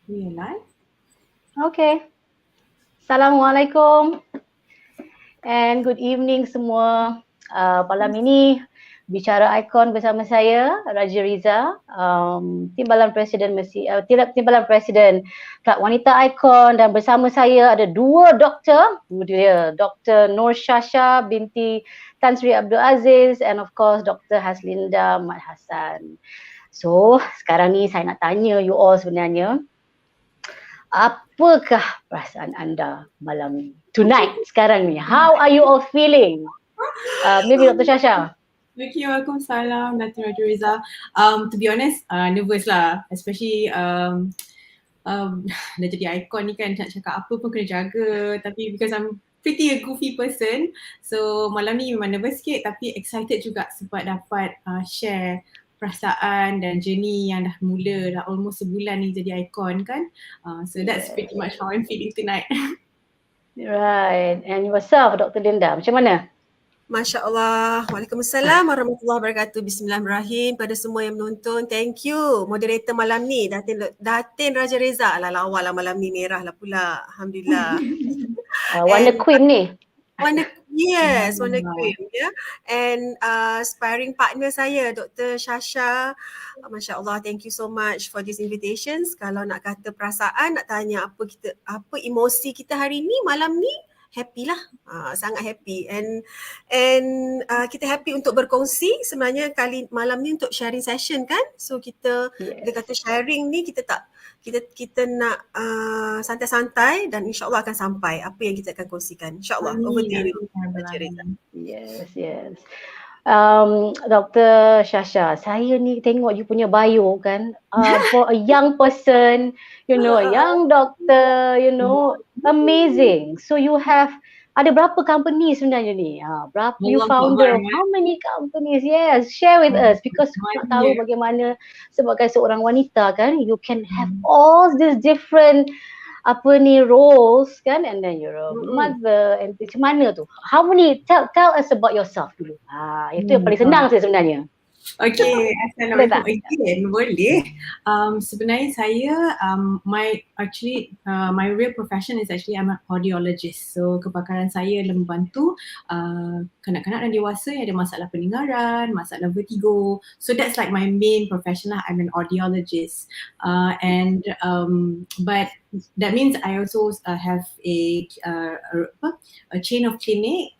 We are live. Okay. Assalamualaikum and good evening semua. Malam ini Bicara Ikon bersama saya, Riza, Timbalan Presiden Timbalan Presiden Kelab Wanita Ikon, dan bersama saya ada dua doktor, Dr. Norhaslinda Binti Tan Sri Abdul Aziz, and of course Dr. Norhaslinda Mat Hassan. So, sekarang ni saya nak tanya you all sebenarnya, apakah perasaan anda malam ni? Tonight, sekarang ni. How are you all feeling? Maybe Dr. Shasa. Okay, Waalaikumsalam, Datin Raja Riza. To be honest, nervous lah. Especially dah jadi ikon ni kan, nak cakap apa pun kena jaga. Tapi because I'm pretty a goofy person, so malam ni memang nervous sikit tapi excited juga sebab dapat share perasaan dan journey yang dah mula dah almost sebulan ni jadi ikon kan. So that's pretty much how I'm feeling tonight. Right. And yourself, Dr. Linda, macam mana? Masya Allah. Waalaikumsalam warahmatullahi wabarakatuh. Bismillahirrahmanirrahim. Pada semua yang menonton, thank you. Moderator malam ni, Datin Raja Riza. Alah lawa lah malam ni, merah lah pula. Alhamdulillah. Warna KWIM ni. Warna KWIM, ya. And sparring partner saya, Dr. Shasa. Masya Allah, thank you so much for these invitations. Kalau nak kata perasaan, nak tanya apa emosi kita hari ni, malam ni, happy lah, sangat happy and kita happy untuk berkongsi. Sebenarnya malam ni untuk sharing session kan, so kita dia kata sharing ni kita nak santai-santai dan insyaAllah akan sampai apa yang kita akan kongsikan, insyaAllah. Over to you. Yes. Dr. Shasa, saya ni tengok you punya bio kan, for a young person, a young doctor, amazing. So you have, ada berapa company sebenarnya ni? Berapa you founder? How many companies? Yes, share with us because nak tahu bagaimana sebagai seorang wanita kan, you can have all these different roles kan, and then you're a mother, and macam mana tu? How many, tell us about yourself dulu. Itu yang paling senang saya sebenarnya. Okay, Assalamualaikum again, boleh. Sebenarnya saya, my real profession is actually I'm an audiologist. So kepakaran saya adalah membantu kanak-kanak dan dewasa yang ada masalah pendengaran, masalah vertigo. So that's like my main profession lah. I'm an audiologist. But that means I also have a chain of clinic,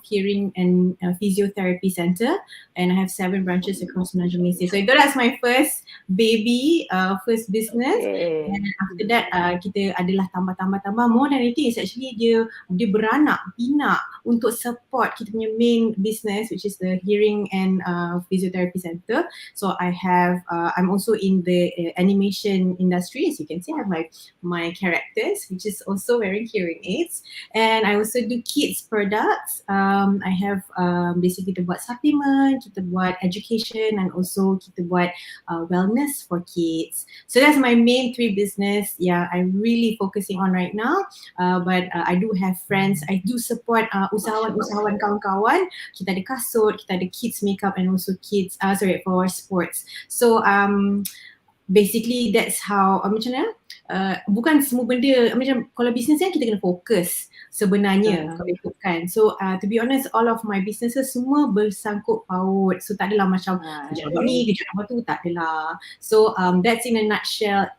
hearing and physiotherapy center, and I have 7 branches across Malaysia. So that's my first baby, first business. And after that, kita adalah tambah. More than anything is actually dia beranak, pinak untuk support kita punya main business, which is the hearing and physiotherapy center. So I'm also in the animation industry. As you can see, I have my characters, which is also wearing hearing aids. And I also do kids products. I have basically kita buat supplement, kita buat education, and also kita buat wellness for kids. So that's my main 3 business I'm really focusing on right now. But I do have friends. I do support usahawan kawan-kawan. Kita ada kasut, kita ada kids makeup, and also kids for sports. So basically that's how macam mana? Bukan semua benda macam kalau bisnes kan kita kena fokus sebenarnya kalau ikutkan. So to be honest, all of my businesses semua bersangkut paut. So tak adalah macam kejap ni, kejap apa tu, tak adalah. So that's in a nutshell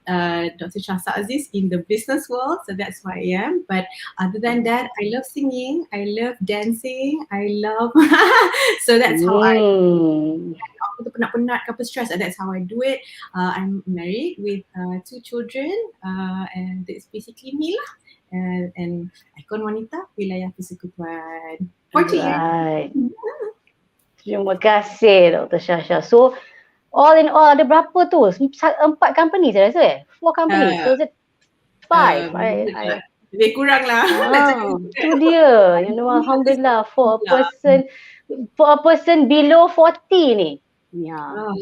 Dr. Shasa Aziz in the business world. So that's who I am. But other than that, I love singing, I love dancing, I love so that's how aku tu penat-penat ke apa stress, that's how I do it. I'm married with 2 children and it's basically me lah. And Ikon Wanita Wilayah Persekutuan. Right. Terima kasih Dr. Shasa. So all in all ada berapa tu? 4 company saya rasa 4 company. So is it 5? Lebih kurang lah. Itu dia. Alhamdulillah for a person below 40 ni.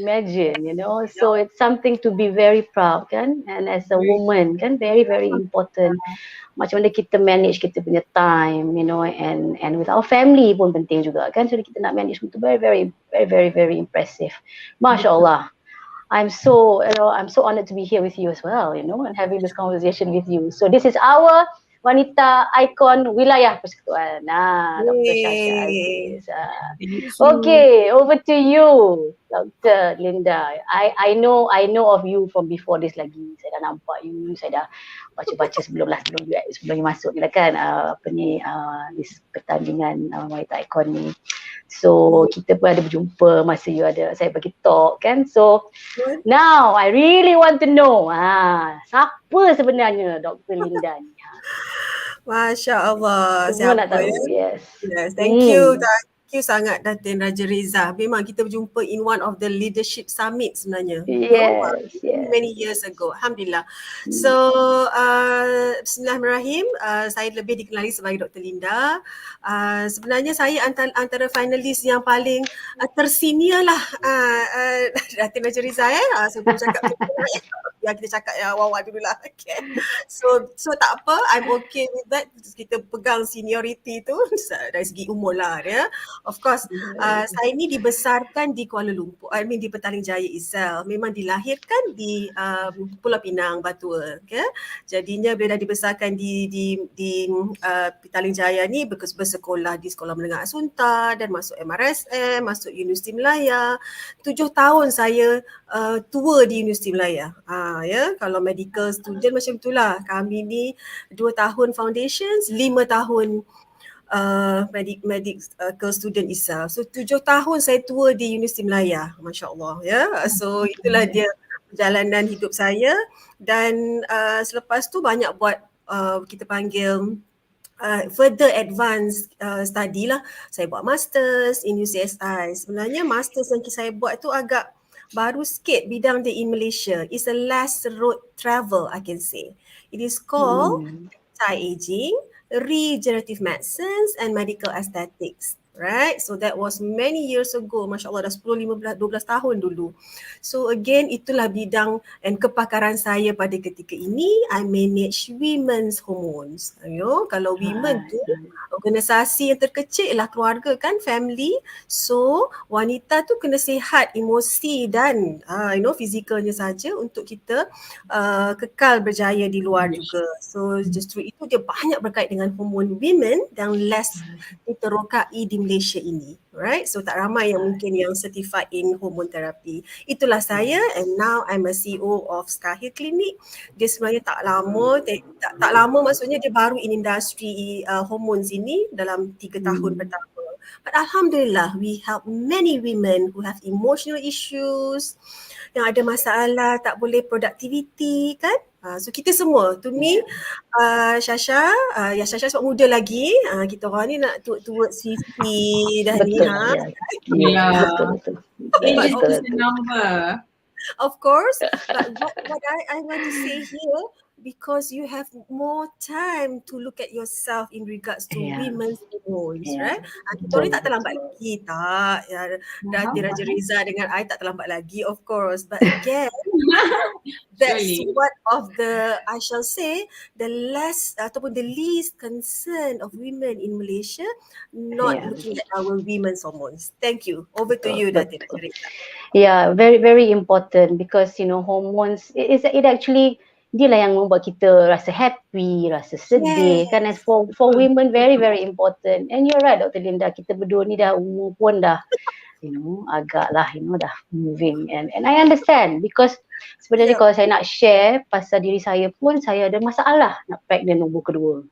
Imagine, so it's something to be very proud kan, and as a woman kan, very very important macam mana kita manage kita punya time, and with our family pun penting juga kan, so kita nak manage itu very very very very very impressive. Masya Allah. I'm so honored to be here with you as well, and having this conversation with you. So this is our Wanita Ikon Wilayah Persekutuan. Dr. Shasa Yay. Aziz. Thank you. Okay, over to you, Dr. Linda. I know of you from before this lagi. Saya dah nampak you, saya dah baca-baca sebelum you masuk ni lah kan, this pertandingan Wanita Ikon ni. So kita pun ada berjumpa masa saya bagi talk kan. So now I really want to know siapa sebenarnya Dr. Linda ni. Masya Allah. Semua nak tahu. Ya? Yes. Thank you. Thank you sangat Datin Raja Riza. Memang kita berjumpa in one of the leadership summit sebenarnya. Yes. Many years ago. Alhamdulillah. So Bismillahirrahmanirrahim. Saya lebih dikenali sebagai Dr. Linda. Sebenarnya saya antara finalis yang paling tersenior lah Datin Raja Riza sebelum cakap ya kita cakap awal dulu lah. Okay. So tak apa, I'm okay with that. Kita pegang seniority tu dari segi umur lah ya. Of course, saya ni dibesarkan di Kuala Lumpur, di Petaling Jaya itself. Memang dilahirkan di Pulau Pinang, Batua. Okay? Jadinya bila dah dibesarkan di Petaling Jaya ni, bersekolah di Sekolah Menengah Asunta dan masuk MRSM, masuk Universiti Wilayah. 7 tahun saya tua di Universiti Wilayah. Ya, kalau medical student macam itulah. Kami ni 2 tahun foundations, 5 tahun medical student itself. So 7 tahun saya tua di Universiti Wilayah, Masya Allah ya. So itulah dia perjalanan hidup saya. Dan selepas tu banyak buat kita panggil further advanced study lah. Saya buat masters in UCSI. Sebenarnya masters yang saya buat tu agak baru sikit bidang dia in Malaysia. It's a last road travel, I can say. It is called anti-aging, regenerative medicines and medical aesthetics. Right, so that was many years ago. Masya Allah, dah 10, 15, 12 tahun dulu. So again, itulah bidang dan kepakaran saya pada ketika ini. I manage women's hormones. Kalau women tu organisasi yang terkecil ialah keluarga kan, family. So wanita tu kena sihat emosi dan fizikalnya saja untuk kita kekal berjaya di luar juga. So justru itu dia banyak berkait dengan hormon women dan less diterokai di Malaysia ini, right? So tak ramai yang mungkin yang certified in hormone therapy. Itulah saya, and now I'm a CEO of 𝗕𝗫𝗖𝗔𝗥𝗔 Clinic. Dia sebenarnya tak lama, tak lama maksudnya dia baru in industri hormones ini dalam 3 tahun pertama. But Alhamdulillah, we help many women who have emotional issues, yang ada masalah tak boleh productivity kan. So kita semua, to me, Shasa, Shasa sebab muda lagi, kita orang ni nak towards 50 dah ni. Betul. Of course, but what I want to say here, because you have more time to look at yourself in regards to women's hormones, right? Kita ni tak terlambat lagi, tak. Datin Raja Riza dengan I tak terlambat lagi, of course. But again, that's what of the, I shall say, the less ataupun the least concern of women in Malaysia not looking at our women's hormones. Thank you. Over to you, Datin Raja Riza. Yeah, very, very important because hormones, it actually dia lah yang membuat kita rasa happy, rasa sedih kan. As for women, very, very important. And you're right, Dr. Linda, kita berdua ni dah umur pun dah agak lah, dah moving. And I understand because sebenarnya kalau saya nak share pasal diri saya pun, saya ada masalah nak pregnant nombor kedua.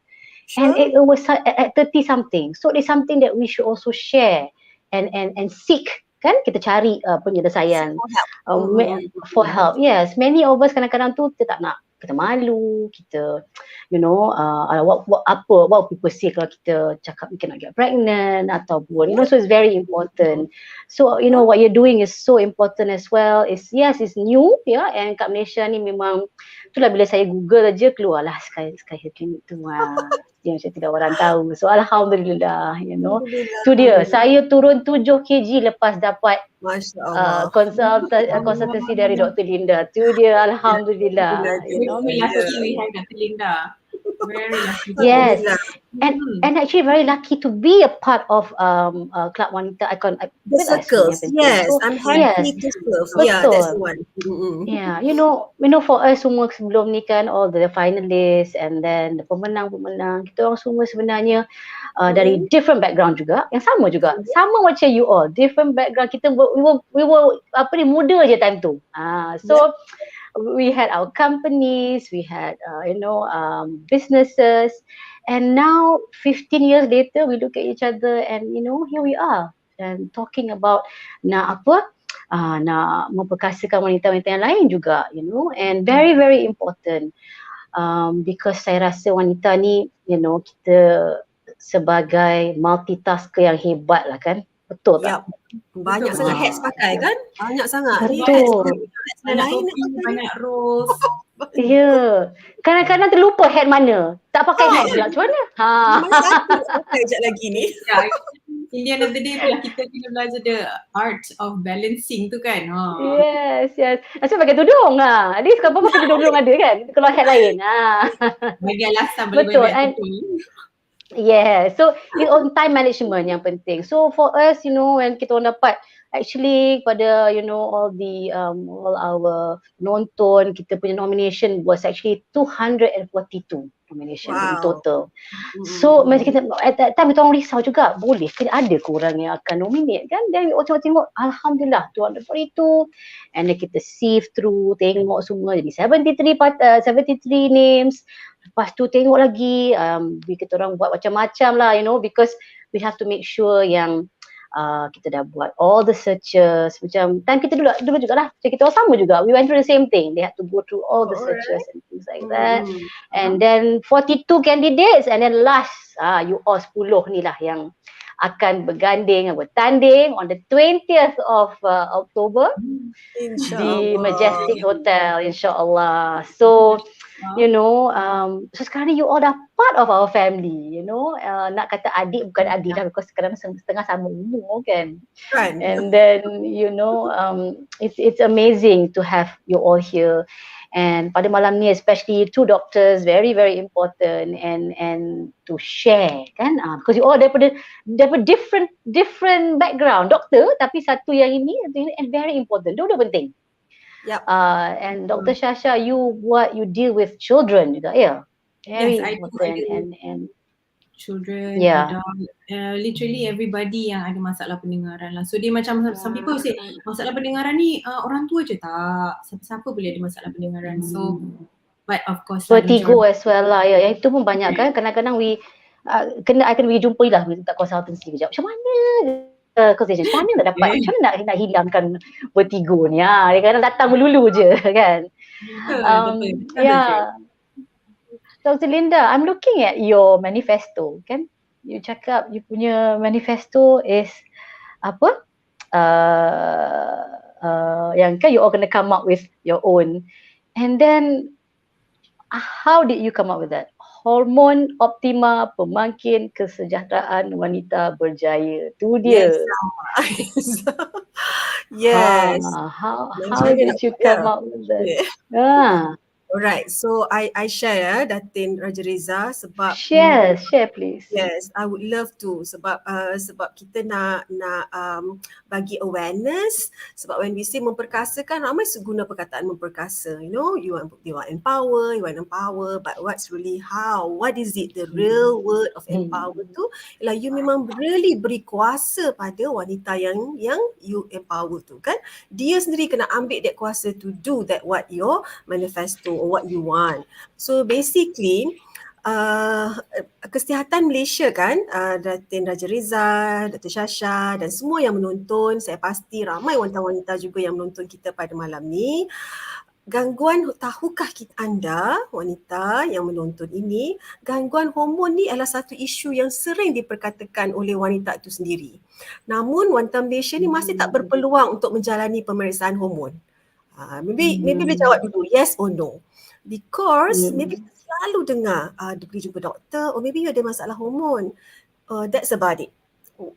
And it was at 30 something. So it's something that we should also share and seek. Kan kita cari penyelesaian for help. Yes, many of us kadang-kadang tu kita tak nak, kita malu, kita what people say kalau kita cakap we cannot get pregnant ataupun so it's very important. So what you're doing is so important as well. It's new and kat Malaysia ni memang itulah bila saya Google aja keluarlah 𝗕𝗫𝗖𝗔𝗥𝗔 Clinic tu yang saya tidak orang tahu. So Alhamdulillah, tu dia, saya turun 7 kg lepas dapat konsultasi dari Dr. Linda. Tu dia, Alhamdulillah. We lucky we have Dr. Linda. Very lucky. Yes. Alhamdulillah. And actually very lucky to be a part of Kelab Wanita Ikon The with us. circles, yes. So I'm yes, happy to serve. Yeah, that's the one. yeah, you know for us semua sebelum ni kan, all the finalists and then the pemenang, kita orang semua sebenarnya dari different background juga, yang sama juga, sama macam you all, different background. Kita we were apa ni, muda je time tu. So we had our companies, we had businesses, and now 15 years later we look at each other and here we are and talking about nak memperkasakan wanita-wanita yang lain juga, and very very important, because saya rasa wanita ni kita sebagai multitasker yang hebat lah kan, betul tak? Banyak sangat hats pakai kan? Banyak sangat. Betul. Banyak topi, banyak roles. Ya. Kadang-kadang terlupa head mana. Tak pakai head pula. Macam mana? Mana satu pakai sekejap lagi ni. In the end of the day tu lah kita kena belajar the art of balancing tu kan. Yes. Macam pakai tudung lah. At least kalau pakai tudung ada kan. Kalau head lain. Bagi alasan boleh Betul. betul. Yeah, so it's on time management yang penting. So for us, when kita orang dapat actually pada all our nonton, kita punya nomination was actually 242 nomination in total. So macam kita at that time kita orang risau juga, boleh ke ada ke orang yang akan nominate kan? Dan tengok alhamdulillah 242, and then kita sieve through, tengok semua jadi 73 names. Lepas tu tengok lagi, kita orang buat macam-macam lah, because we have to make sure yang kita dah buat all the searches. Macam time kita dulu juga lah, macam kita orang sama juga, we went through the same thing. They had to go through all the searches and things like that. And then 42 candidates, and then last you all 10 ni lah yang akan bertanding on the 20th of October di Majestic Hotel, insyaAllah. So so sekarang you all dah part of our family, nak kata adik bukan adik lah, because sekarang setengah sama umur kan. And then it's amazing to have you all here. And pada malam ni especially 2 doctors, very very important, and to share kan, because you all daripada different background, doktor tapi satu yang ini and very important, dua penting. And Dr. Shasa, you deal with children juga, very important. And children, adult, literally everybody yang ada masalah pendengaran lah. So dia macam some people say masalah pendengaran ni orang tua je, tak, siapa-siapa boleh ada masalah pendengaran. So but of course vertigo as well lah, yang itu pun banyak kan. Kadang-kadang I kena pergi jumpa lah, minta consultancy kejap, macam mana causation, macam mana nak dapat, macam mana nak hilangkan vertigo ni, dia kadang datang melulu je kan. Dr. Linda, I'm looking at your manifesto kan. You cakap you punya manifesto is apa? Yang kan you all kena come up with your own. And then how did you come up with that? Hormon optima pemangkin kesejahteraan wanita berjaya. Tu dia. Yes. How did you come up with that? Alright, so I share Datin Raja Riza sebab share please. Yes, I would love to sebab kita nak bagi awareness, sebab when we say memperkasakan, ramai guna perkataan memperkasa, you want empower, but what's really how, what is it, the real word of empower tu ialah you memang really beri kuasa pada wanita yang you empower tu kan. Dia sendiri kena ambil that kuasa to do that what your manifesto or what you want. So basically kesihatan Malaysia kan, Datin Raja Riza, Dr. Shasa dan semua yang menonton, saya pasti ramai wanita-wanita juga yang menonton kita pada malam ni. Gangguan, tahukah anda wanita yang menonton ini, gangguan hormon ni adalah satu isu yang sering diperkatakan oleh wanita itu sendiri. Namun wanita Malaysia ni masih tak berpeluang untuk menjalani pemeriksaan hormon. Maybe boleh jawab dulu yes or no. Because maybe selalu dengar dia pergi jumpa doktor, or maybe you ada masalah hormon. That's about it.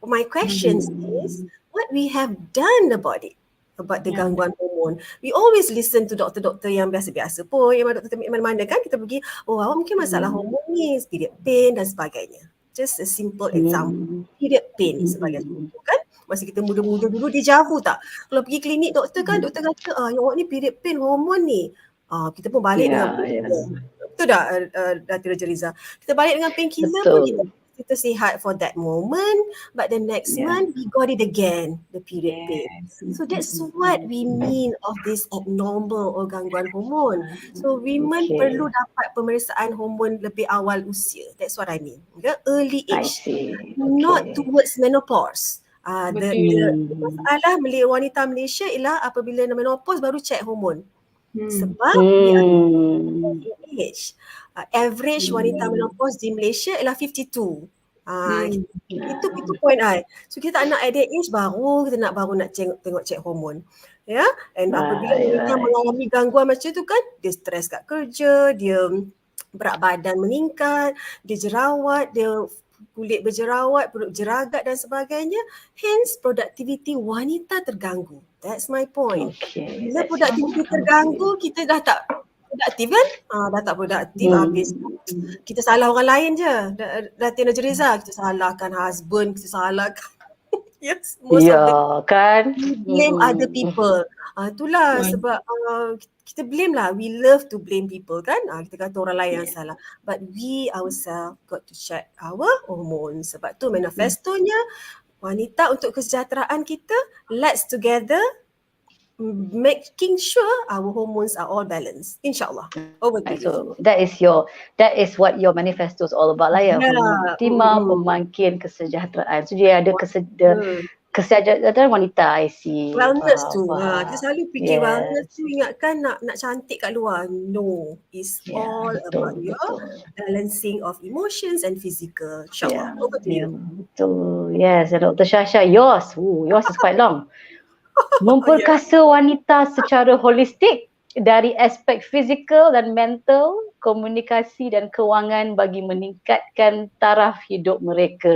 My question is, what we have done about it? about the gangguan hormon. We always listen to doktor-doktor yang biasa-biasa pun, yang doktor mana-mana kan, kita pergi, oh awak mungkin masalah hormon ni, period pain dan sebagainya. Just a simple example, period pain sebagai contoh kan. Masa kita muda-muda dulu dia javu tak? Kalau pergi klinik doktor kan, doktor kata, yang awak ni period pain hormon ni. Kita pun balik dengan betul tak Datin Riza? Kita balik dengan painkiller pun kita sihat for that moment, but the next month we got it again, the period pain. So that's what we mean of this abnormal or gangguan hormon. So women perlu dapat pemeriksaan hormon lebih awal usia. That's what I mean. Early age, not towards menopause. The masalah wanita Malaysia ialah apabila menopause baru check hormon. Sebab we are age. Average wanita menopause di Malaysia ialah 52. Itu point I. So kita tak nak at that age baru nak tengok check hormon. Ya, and apabila wanita mengalami gangguan macam tu kan, dia stres kat kerja, dia berat badan meningkat, dia jerawat, dia kulit berjerawat, perut jeragat dan sebagainya. Hence productivity wanita terganggu. That's my point. Bila produktiviti terganggu, kita dah tak produktif kan? Dah tak produktif, habis. Kita salah orang lain je. Datin Riza, kita salahkan husband, kita salahkan most of the kan? blame other people. Itulah sebab kita blame lah. We love to blame people kan? Kita kata orang lain yang salah. But we ourselves got to check our hormones. Sebab tu manifestonya wanita untuk kesejahteraan kita, let's together making sure our hormones are all balanced. InsyaAllah. Over to you. So that is what your manifesto is all about lah ya. Optimum memangkin kesejahteraan. So dia ada kesejahteraan wanita, I see. Wellness tu. Kita selalu fikir wellness tu ingatkan nak cantik kat luar. No, it's all about your balancing of emotions and physical. InsyaAllah. Over to you. Betul. Yes, Dr. Shasha, yours is quite long. Memperkasa wanita secara holistik dari aspek fizikal dan mental, komunikasi dan kewangan bagi meningkatkan taraf hidup mereka.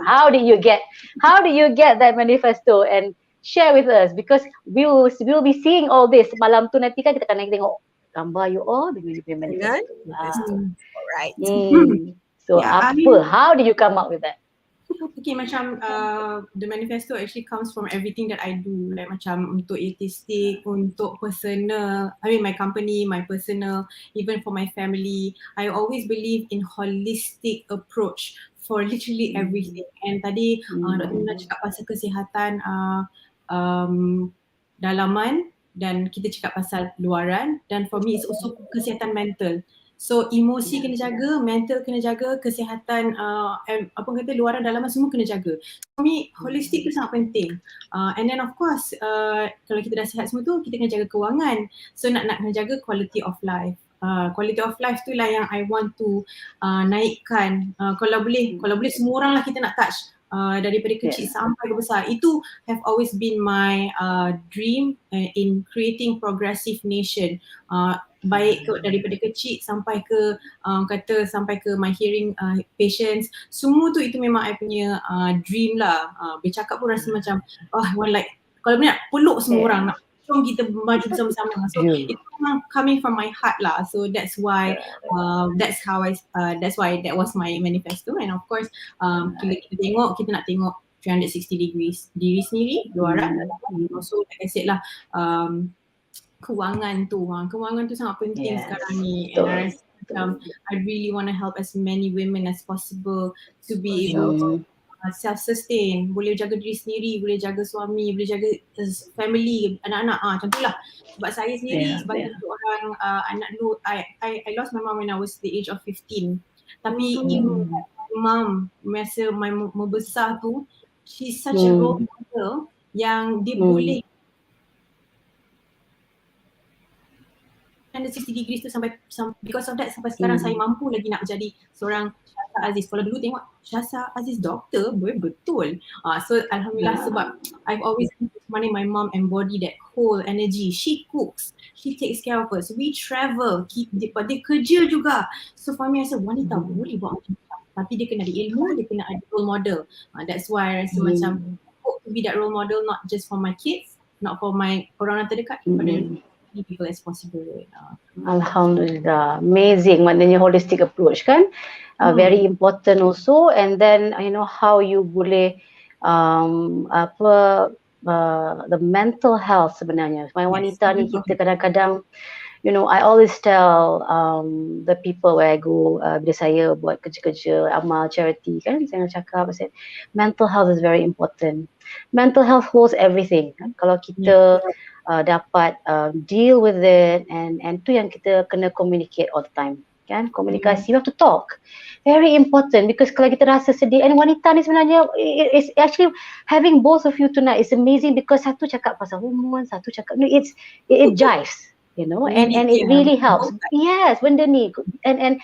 How did you get that manifesto, and share with us, because we'll be seeing all this malam tu. Nanti kan kita akan tengok gambar you all dengan you punya manifesto. Alright. So how did you come up with that? Okay, macam the manifesto actually comes from everything that I do, like macam untuk artistic, untuk personal, my company, my personal, even for my family. I always believe in holistic approach for literally everything. And tadi Dr. Mina cakap pasal kesihatan dalaman, dan kita cakap pasal luaran, dan for me it's also kesihatan mental. So emosi kena jaga, mental kena jaga, kesihatan luaran dalaman semua kena jaga. For me holistic tu sangat penting. And then of course kalau kita dah sihat semua tu, kita kena jaga kewangan. So nak kena jaga quality of life. Quality of life tu lah yang I want to naikkan. Kalau boleh semua orang lah kita nak touch. Daripada kecil sampai ke besar. Itu have always been my dream in creating progressive nation. Baik daripada kecil sampai ke sampai ke my hearing patients, semua tu itu memang I punya dream lah. Bercakap pun rasa macam kalau boleh nak peluk semua orang, nak jom kita maju bersama-sama. So itu memang coming from my heart lah. So that's why that was my manifesto. And of course kita tengok, kita nak tengok 360 degrees diri sendiri, luaran, also like I said lah, kewangan tu sangat penting sekarang ni. And I rasa macam I really want to help as many women as possible to be able to self-sustain, boleh jaga diri sendiri, boleh jaga suami, boleh jaga family, anak-anak. Macam tu lah. Sebab saya sendiri sebagai seorang anak dulu, I lost my mom when I was the age of 15. Tapi ibu, mom, masa membesar tu, she's such a role model yang dia boleh 60 degrees tu sampai because of that sampai sekarang saya mampu lagi nak jadi seorang Shasa Aziz. Kalau dulu tengok Shasa Aziz doktor, betul. So alhamdulillah, sebab I've always seen my mom embody that whole energy. She cooks, she takes care of us, we travel, dia kerja juga. So for me, I said wanita boleh buat macam tu, tapi dia kena ada ilmu, dia kena ada role model. That's why I rasa macam I hope to be that role model, not just for my kids not for my orang terdekat, pada many people as possible. Alhamdulillah, amazing. Maknanya holistic approach kan, very important also. And then how you boleh the mental health sebenarnya. Wanita ni kita kadang-kadang, I always tell the people where I go, bila saya buat kerja-kerja amal charity kan, saya cakap, I said, mental health is very important. Mental health holds everything kan. Kalau kita dapat deal with it, and tu yang kita kena communicate all the time kan, komunikasi, you have to talk, very important, because kalau kita rasa sedih, and wanita ni sebenarnya it's actually having both of you tonight is amazing, because satu cakap pasal hormon, satu cakap it jives, and it really helps. Yes, benda ni, and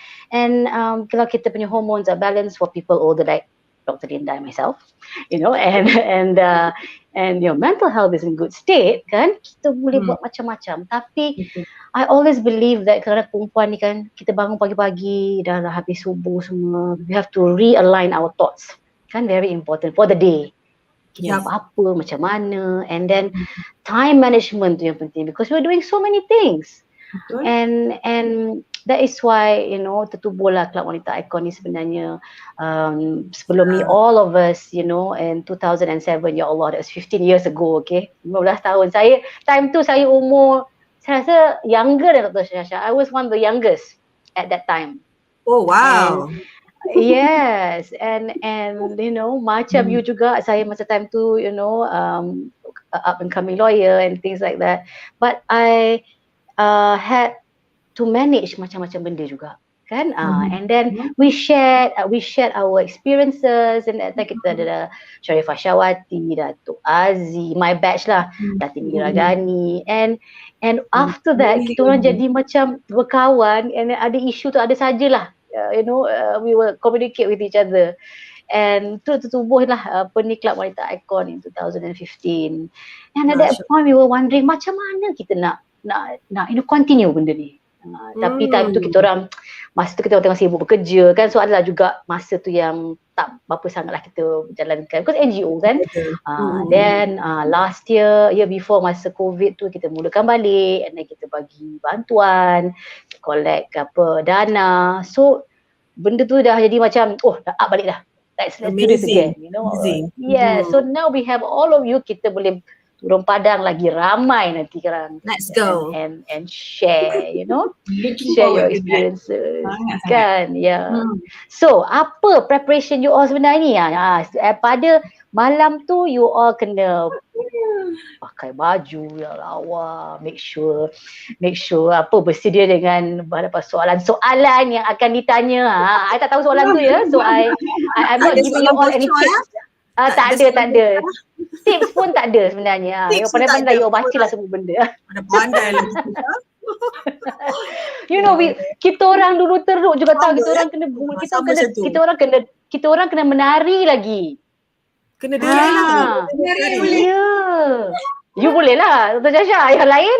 kalau kita punya hormones are balanced for people older like Dr. Linda and myself, and your mental health is in good state kan, kita boleh buat macam-macam. Tapi I always believe that kerana perempuan ni kan, kita bangun pagi-pagi, dah habis subuh semua, we have to realign our thoughts kan, very important for the day. Kita buat apa, macam mana, and then time management tu yang penting, because we're doing so many things. And that is why tertubuhlah Kelab Wanita Ikon ni sebenarnya. Sebelum ni all of us in 2007, ya Allah, that was 15 years ago, okay, 15 tahun. Time tu saya umur, saya rasa younger than Dr. Shasha. I was one of the youngest at that time. Oh wow. Yes, and macam you juga, saya masa time tu up and coming lawyer and things like that, but I had to manage macam-macam benda juga kan, and then we shared our experiences, and that time kita ada Sharifah Syawati, Datuk Aziz, my batch lah, Datin Miragani, and after that kita orang jadi macam berkawan, and ada isu tu ada sajalah, we will communicate with each other, and tu tertubuhlah Kelab Wanita Ikon in 2015. And at that point we were wondering macam mana kita nak continue benda ni. Tapi time tu kita orang, masa tu kita orang tengah sibuk bekerja kan, so adalah juga masa tu yang tak berapa sangatlah kita jalankan, because NGO kan. Then last year before masa COVID tu, kita mulakan balik, and then kita bagi bantuan, collect dana, so benda tu dah jadi macam dah up balik dah, let's do this again, Amazing. Yeah, so now we have all of you, kita boleh turun padang lagi ramai nanti kan. Let's go. And share, share your experiences kan. So apa preparation you all sebenarnya ni? Pada malam tu you all kena pakai baju yang lawa, make sure bersedia dengan beberapa soalan-soalan yang akan ditanya. I tak tahu soalan tu so I'm not giving you all any tips. Tak ada. Tips pun tak ada sebenarnya. Yang pandai-pandai you baca lah semua benda. Pandai lah. Kita orang dulu teruk juga tahu, kita orang kena menari lagi. Kena dengar lah. Ya. You boleh lah, Dr. Shasha, yang lain.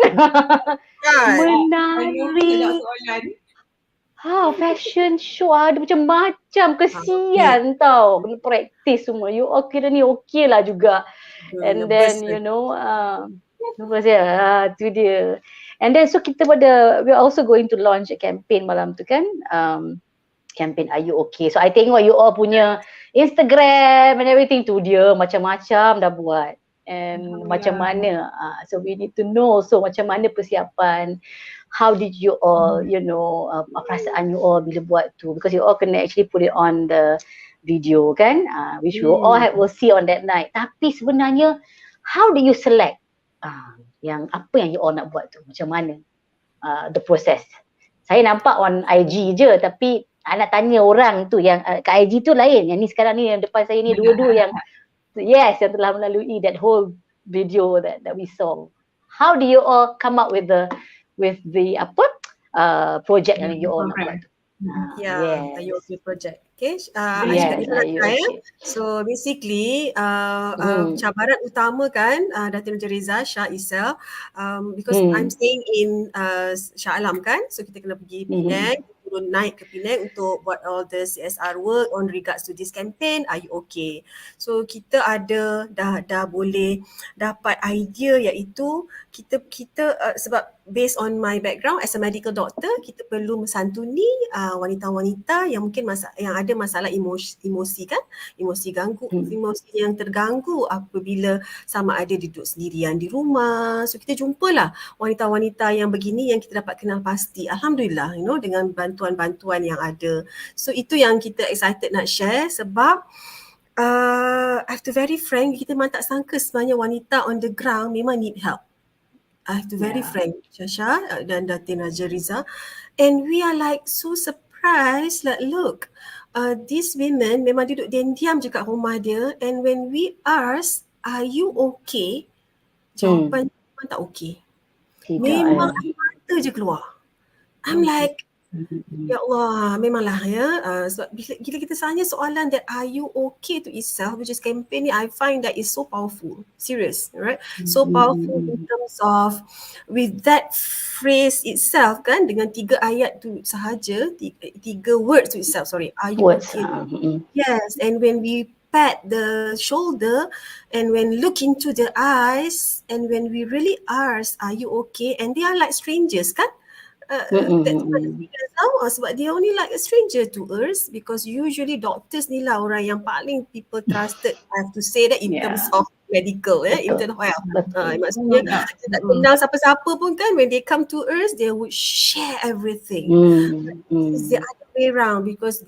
Menari. Fashion show ada macam-macam, kesian tau. Kena praktis semua. You all kira ni okey lah juga. And then tu dia. And then so we're also going to launch a campaign malam tu kan. Campaign Are You Okay? So I tengok you all punya Instagram and everything tu, dia macam-macam dah buat. And macam mana, so we need to know, so macam mana persiapan, how did you all, perasaan you all bila buat tu, because you all can actually put it on the video kan, which we all will see on that night. Tapi sebenarnya, how do you select yang apa yang you all nak buat tu, macam mana the process? Saya nampak on IG je, tapi I nak tanya orang tu yang kat IG tu lain, yang ni sekarang ni yang depan saya ni, dua-dua yang yang telah melalui that whole video that we saw. How do you all come up with the project yang you all nak buat? IOP project. Okay, so basically cabaran utama kan Datin Riza Shah because I'm staying in Shah Alam kan, so kita kena pergi Pinang, turun naik ke Penang untuk buat all the CSR work on regards to this campaign. Are you okay? So kita ada dah boleh dapat idea, iaitu kita sebab based on my background as a medical doctor, kita perlu mensantuni wanita-wanita yang mungkin yang ada masalah emosi kan, emosi yang terganggu apabila sama ada duduk sendirian di rumah. So kita jumpalah wanita-wanita yang begini yang kita dapat kenal pasti. Alhamdulillah, dengan bantuan-bantuan yang ada. So itu yang kita excited nak share, sebab I have to very frank, kita memang tak sangka sebenarnya wanita on the ground memang need help. I have to very frank, Shasha dan Datin Raja Riza, and we are like so surprised, like look, these women memang duduk diam-diam je kat rumah dia, and when we ask, are you okay? Jawapan memang tak okay. Memang air mata je keluar. I'm like, ya Allah, memanglah sebab bila kita tanya soalan that are you okay to itself, which is campaign ni, I find that is so powerful. Serious, right? So powerful in terms of with that phrase itself kan, dengan 3 ayat tu sahaja, 3 words to itself, sorry. Are you okay? Yes, and when we pat the shoulder and when look into the eyes and when we really ask, are you okay? And they are like strangers kan? Sebab dia only like a stranger to us, because usually doctors ni lah orang yang paling people trusted, I have to say that, in terms of medical, in terms of health. Maksudnya kita tak kenal siapa-siapa pun kan, when they come to us, they would share everything. It's the other way around, because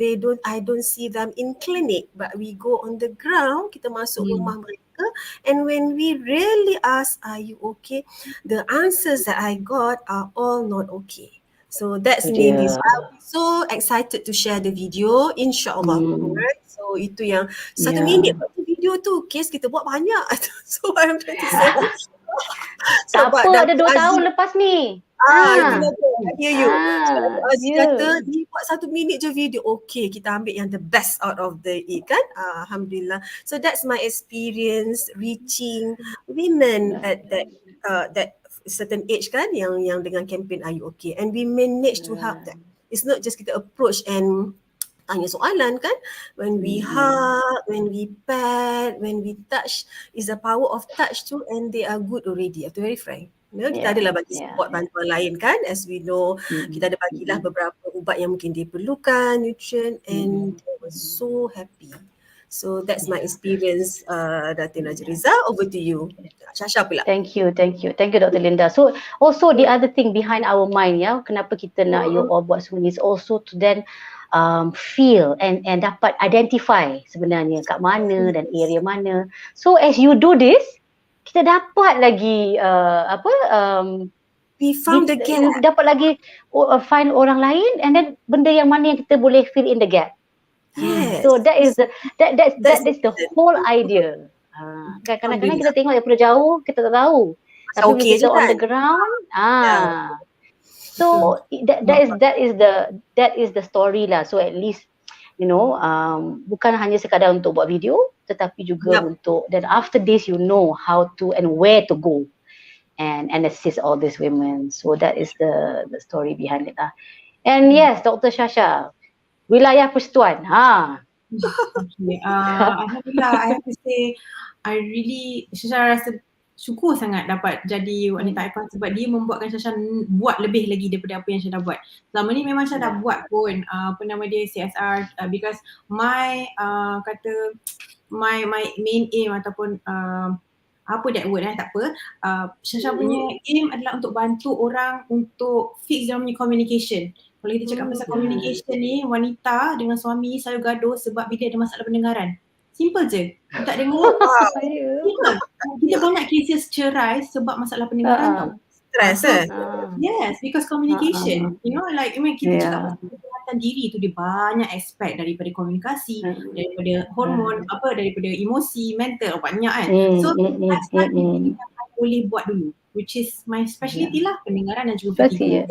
I don't see them in clinic, but we go on the ground, kita masuk rumah mereka, and when we really ask, are you okay? The answers that I got are all not okay. So that's mainly. I'll be so excited to share the video, insyaAllah. Right? So itu yang 1 minit video tu, case kita buat banyak. So I'm trying to say. Tak apa, ada 2 tahun lepas ni. I hear you. So Aziz kata, ni buat 1 minit je video. Okay, kita ambil yang the best out of it kan. Alhamdulillah. So that's my experience reaching women at that certain age kan, yang dengan campaign Are You Okay, and we manage to help them. It's not just kita approach and tanya soalan kan, when we hug, when we pat, when we touch, is the power of touch too, and they are good already. I have to very frank. Kita adalah bagi support bantuan lain kan, as we know, kita ada bagilah beberapa ubat yang mungkin dia perlukan, nutrient, and they were so happy. So that's my experience, Datin Raja Riza. Over to you, Shasha pula. Thank you, Dr. Linda. So also the other thing behind our mind, kenapa kita nak you all buat semua ni, is also to then feel and dapat identify sebenarnya kat mana dan area mana. So as you do this, kita dapat lagi we found the gap. Dapat lagi find orang lain, and then benda yang mana yang kita boleh fill in the gap. Yes. So that is the whole idea. Kadang-kadang kita tengok daripada jauh, kita tak tahu. Tapi bila kita on the ground, so that is the story lah. So at least bukan hanya sekadar untuk buat video, tetapi juga untuk, then after this you know how to and where to go and assist all these women. So that is the story behind it. And yes, Dr. Shasha, Wilayah Persekutuan. Okay. Alhamdulillah, I have to say, I really, Shasha rasa syukur sangat dapat jadi wanita ikon, sebab dia membuatkan Shasha buat lebih lagi daripada apa yang Shasha dah buat. Selama ni memang Shasha dah buat pun CSR, because my main aim ataupun apa that word tak apa, Shasha punya aim adalah untuk bantu orang untuk fix dia punya communication. Kalau kita cakap pasal communication ni, wanita dengan suami selalu gaduh sebab bila ada masalah pendengaran. Simple je. Kita tak dengar. Kita banyak cases cerai sebab masalah pendengaran tau. Stress Yes, because communication. Kita cakap pasal kesihatan diri tu, dia banyak aspek daripada komunikasi, daripada hormon, daripada emosi, mental, banyak kan. So that's what kita boleh buat dulu, which is my specialty lah, pendengaran dan juga fatigue.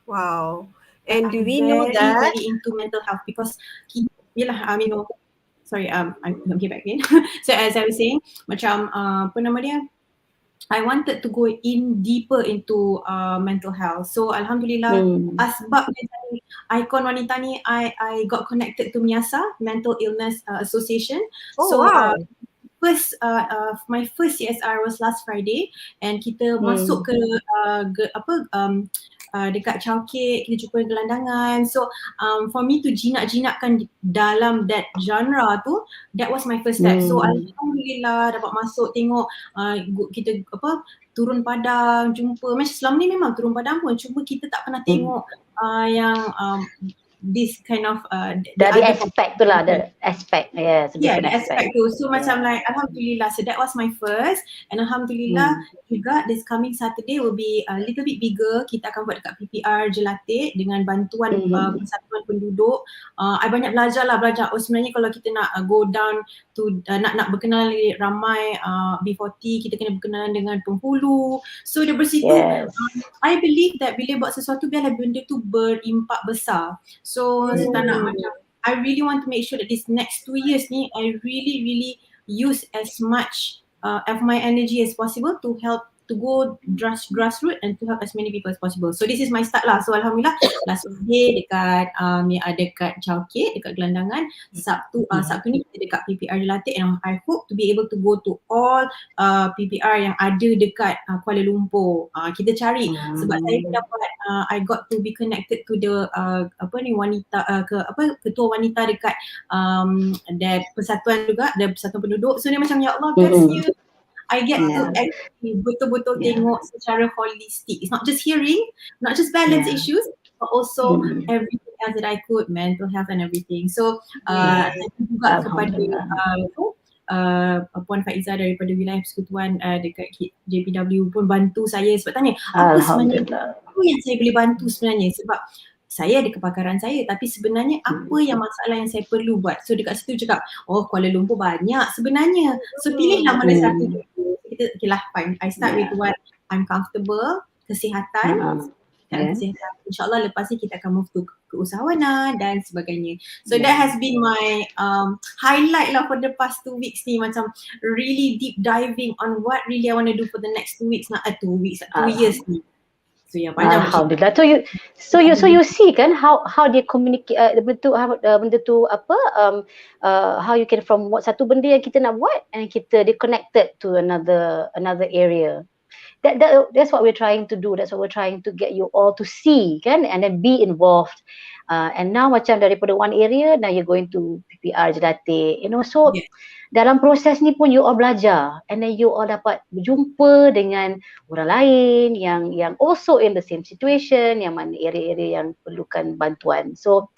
Wow. And do we know that? Very into mental health, because sorry, I'm going to get back again. So as I was saying, macam I wanted to go in deeper into mental health. So alhamdulillah, asbab Ikon Wanita ni, I got connected to MIASA, Mental Illness Association. Oh, wow. My first CSR was last Friday, and kita masuk ke dekat 𝗕𝗪𝗁𝗕𝗏, kita jumpa gelandangan. So for me to jinak-jinakkan dalam that genre tu, that was my first step. So alhamdulillah dapat masuk tengok kita turun padang, jumpa, macam selama ni memang turun padang pun, cuma kita tak pernah tengok yang this kind of dari aspek tu lah, the aspect, yes, the aspect tu. So macam like alhamdulillah, so that was my first, and alhamdulillah juga this coming Saturday will be a little bit bigger. Kita akan buat dekat 𝗕𝗨𝗺𝗔𝗥𝗔 dengan bantuan Persatuan Penduduk. I banyak belajar. Oh sebenarnya kalau kita nak go down to nak berkenalan dengan ramai B40, kita kena berkenalan dengan penghulu. So dari situ I believe that bila buat sesuatu, biarlah benda tu berimpak besar. So tak nak macam, I really want to make sure that this next 2 years ni, I really use as much of my energy as possible to help, to go grassroots and to help as many people as possible. So this is my start lah. So alhamdulillah last Wednesday dekat dekat 𝗕𝗪𝗁𝗕𝗏, dekat gelandangan. Sabtu ni kita dekat 𝗕𝗨𝗺𝗕𝗏, and I hope to be able to go to all PPR yang ada dekat Kuala Lumpur. Kita cari sebab saya dapat I got to be connected to the wanita ketua wanita dekat that persatuan juga, the Persatuan Penduduk. So dia macam ya Allah, kasih I get to actually betul-betul tengok secara holistic. It's not just hearing, not just balance issues, but also everything else that I could, mental health and everything. So thank you juga kepada Puan Faiza daripada Wilayah Persekutuan dekat JPW pun bantu saya sebab tanya apa sebenarnya yang saya boleh bantu sebenarnya, sebab saya ada kepakaran saya, tapi sebenarnya apa yang masalah yang saya perlu buat. So dekat situ cakap, oh Kuala Lumpur banyak sebenarnya. So pilihlah mana satu. Kita okay lah, fine. I start with what I'm comfortable, kesihatan. Kesihatan. InsyaAllah lepas ni kita akan move to keusahawanan dan sebagainya. So that has been my highlight lah for the past 2 weeks ni, macam really deep diving on what really I want to do for the next 2 weeks, 2 years ni. So yang panjang. Alhamdulillah. So you see kan how they communicate benda tu how you can from satu benda yang kita nak buat and kita they connected to another area. That's what we're trying to do. That's what we're trying to get you all to see kan, and then be involved. And now macam daripada one area, now you're going to 𝗕𝗪𝗺𝗕𝗏, so dalam proses ni pun you all belajar, and then you all dapat berjumpa dengan orang lain yang also in the same situation, yang mana area-area yang perlukan bantuan. So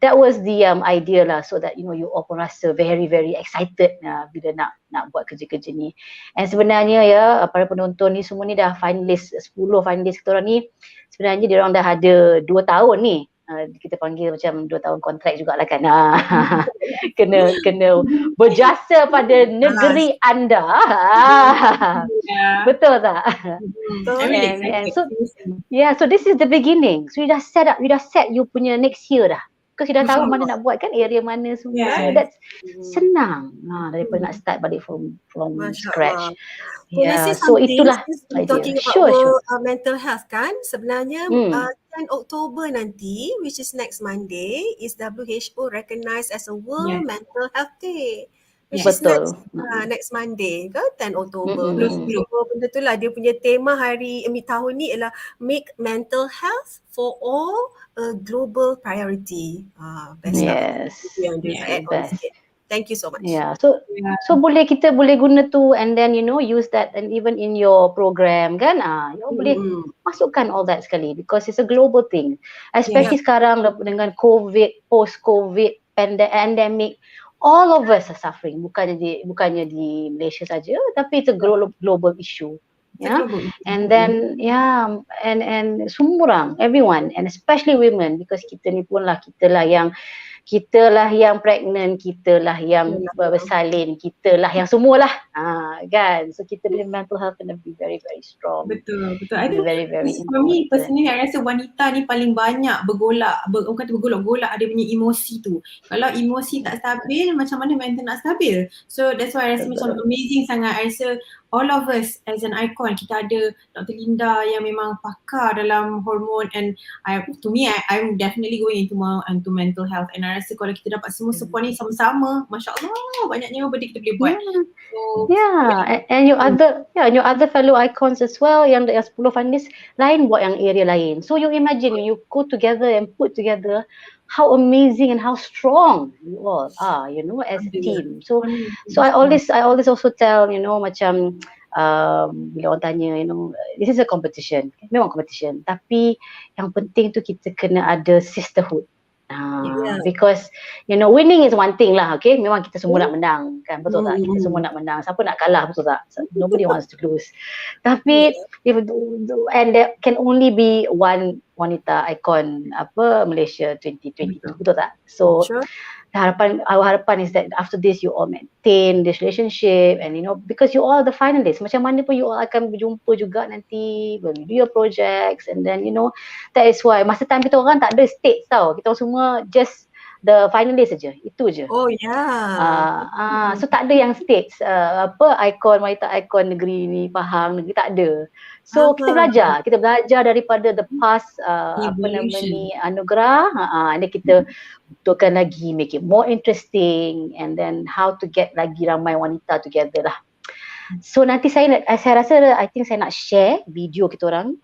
that was the idea lah, so that you all pun rasa very very excited bila nak buat kerja-kerja ni. And sebenarnya ya, para penonton ni semua ni dah finalis, 10 finalis kita orang ni, sebenarnya dia orang dah ada 2 tahun ni. Kita panggil macam 2 tahun kontrak jugalah kan. Kena berjasa pada negeri anda. Betul tak? So this is the beginning. So you dah set you punya next year dah. Because you dah tahu mana nak buat kan, area mana semua. That's senang daripada nak start balik from scratch. So itulah talking about mental health kan, sebenarnya 10 Oktober nanti, which is next Monday, is WHO recognized as a World Mental Health Day. Which is next Monday kan, 10 Oktober. Benda tu lah dia punya tema tahun ni ialah Make Mental Health for All a Global Priority. Best best. Thank you so much. So kita boleh guna tu, and then use that, and even in your program kan, you boleh masukkan all that sekali, because it's a global thing. Especially sekarang dengan COVID, post-COVID, pandemic, all of us are suffering. Bukannya di Malaysia saja, tapi it's a global issue. And then and semua orang, everyone, and especially women, because kita ni pun kita lah yang pregnant, kita lah yang bersalin, kita lah yang semualah kan. So kita punya mental health kena be very very strong. Betul. I think very very for me personally, I rasa wanita ni paling banyak bergolak, ada punya emosi tu. Kalau emosi tak stabil, macam mana mental nak stabil? So that's why I rasa macam amazing sangat. I rasa all of us as an icon, kita ada Dr. Linda yang memang pakar dalam hormon, and to me I'm definitely going into mental health, and I rasa kalau kita dapat semua support ni sama-sama, Masya Allah banyaknya benda kita boleh buat. So, and your other fellow icons as well, yang 10 finalis lain buat yang area lain. So you imagine you go together and put together how amazing and how strong you all are, as a team. So I always also tell, macam bila orang tanya, this is a competition, memang competition, tapi yang penting tu kita kena ada sisterhood. Because winning is one thing lah, okay, memang kita semua nak menang kan, betul tak? Kita semua nak menang, siapa nak kalah, betul tak? Nobody wants to lose. Tapi and there can only be one Wanita Ikon Malaysia 2022, betul tak? So our harapan is that after this you all maintain this relationship, and because you all the finalists, macam mana pun you all akan berjumpa juga nanti when you do your projects, and then that is why masa time kita orang tak ada states tau, kita orang semua just the finalist saja, itu je. So tak ada yang states, Wanita Ikon Negeri ni, faham negeri, tak ada. So kita belajar daripada the past anugerah, and then kita betulkan lagi, make it more interesting, and then how to get lagi ramai wanita together lah. So nanti saya rasa I think saya nak share video kita orang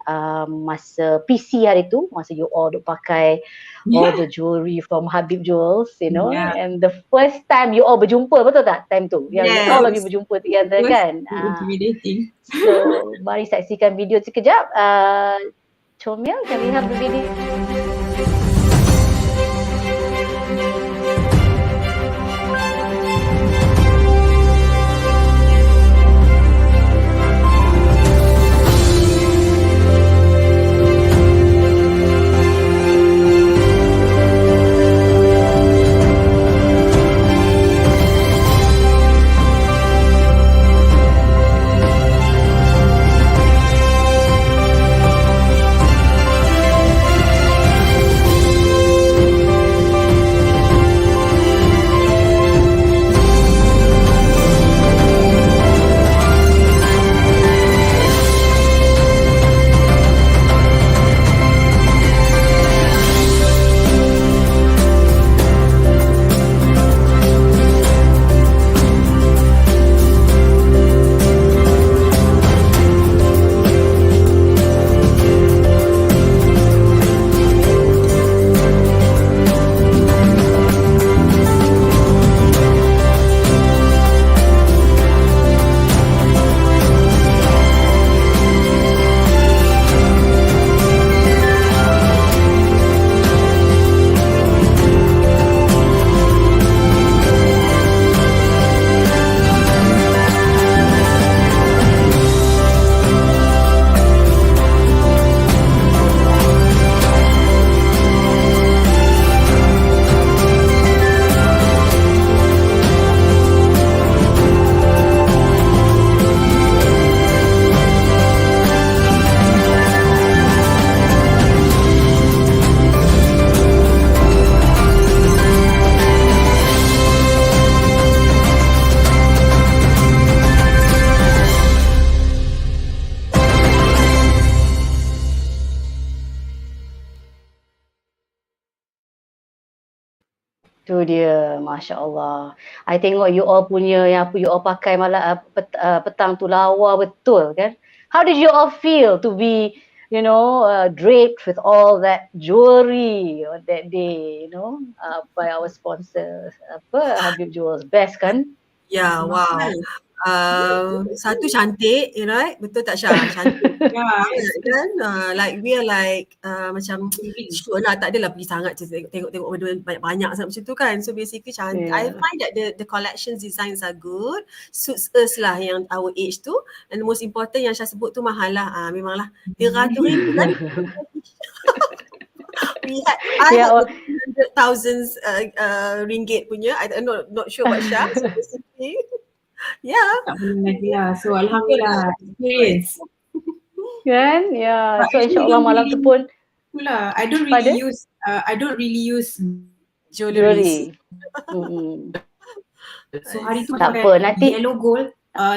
masa PC hari tu, masa you all duk pakai all the jewelry from 𝗕𝗫𝗄𝗄𝗄, and the first time you all berjumpa, betul tak time tu? Yang all of you berjumpa together kan? Intimidating. So mari saksikan video sekejap. Comel, can we have the video? Tu dia, Masya Allah. I tengok you all punya, yang apa you all pakai malam petang tu lawa betul kan. How did you all feel to be, draped with all that jewelry on that day, by our sponsors, 𝗕𝗫𝗄𝗄𝗄𝗄, best kan? Yeah, wow. Satu cantik, betul tak Syah? Cantik. Kan? Like we are like macam sure lah, tak adalah pergi sangat tengok benda banyak sangat macam tu kan. So basically cantik. I find that the collection designs are good, suits us lah yang our age tu, and the most important yang Syah sebut tu mahal lah. Memanglah RM300 kan. I had 100,000 ringgit punya. I'm not sure about Syah. So basically tak boleh lagi lah. So alhamdulillah, experience kan. So insyaAllah malam tu pun I don't really use jewelry. Mm-hmm. So hari tu tak apa, nanti yellow gold,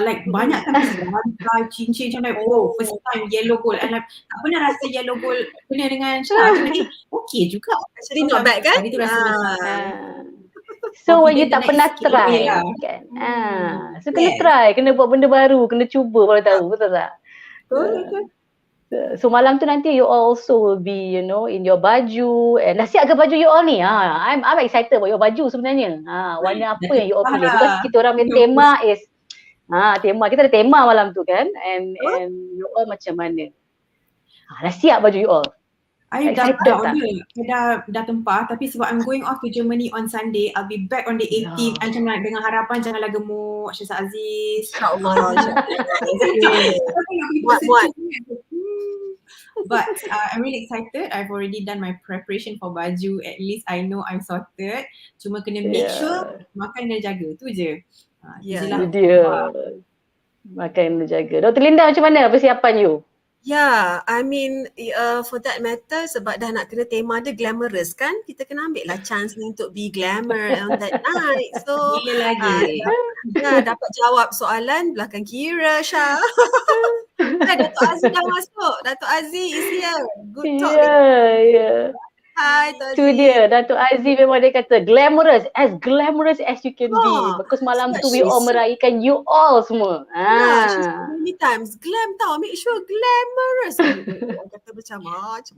like banyak kan rantai cincin macam like first time yellow gold and like tak pernah rasa yellow gold kena dengan Syah. Macam okay juga. Actually not bad kan? Hari tu rasa macam so when you confident tak the pernah next skill try lah. kan. So kena try, kena buat benda baru, kena cuba baru tahu, betul tak? Betul. So malam tu nanti you all also will be, you know, in your baju. Dah siap ke baju you all ni? I'm excited about your baju sebenarnya. Warna apa yang you all pilih? Because kita orang punya tema is tema, kita ada tema malam tu kan. And you all macam mana? Dah siap baju you all? I dah tempah, tapi sebab I'm going off to Germany on Sunday, I'll be back on the 18th. Macam like dengan harapan janganlah gemuk Shasa Aziz. InsyaAllah. Muat. But I'm really excited. I've already done my preparation for baju. At least I know I'm sorted. Cuma kena make sure makan dan jaga. Tu je. Itu dia. Makan dan jaga. Dr. Linda, macam mana persiapan you? Yeah, I mean for that matter, sebab dah nak kena tema dia glamorous kan, kita kena ambil lah chance ni untuk be glamour on that night. So dapat jawab soalan belakang kira Syah. Datuk Aziz dah masuk. Datuk Aziz is here. Good talk. Yeah. Hi Datuk Aziz. Tu dia, Datuk Aziz memang dia kata glamorous as you can be. Because malam tu we all meraihkan you all semua. She's many times glam tau, make sure glamorous. Orang kata macam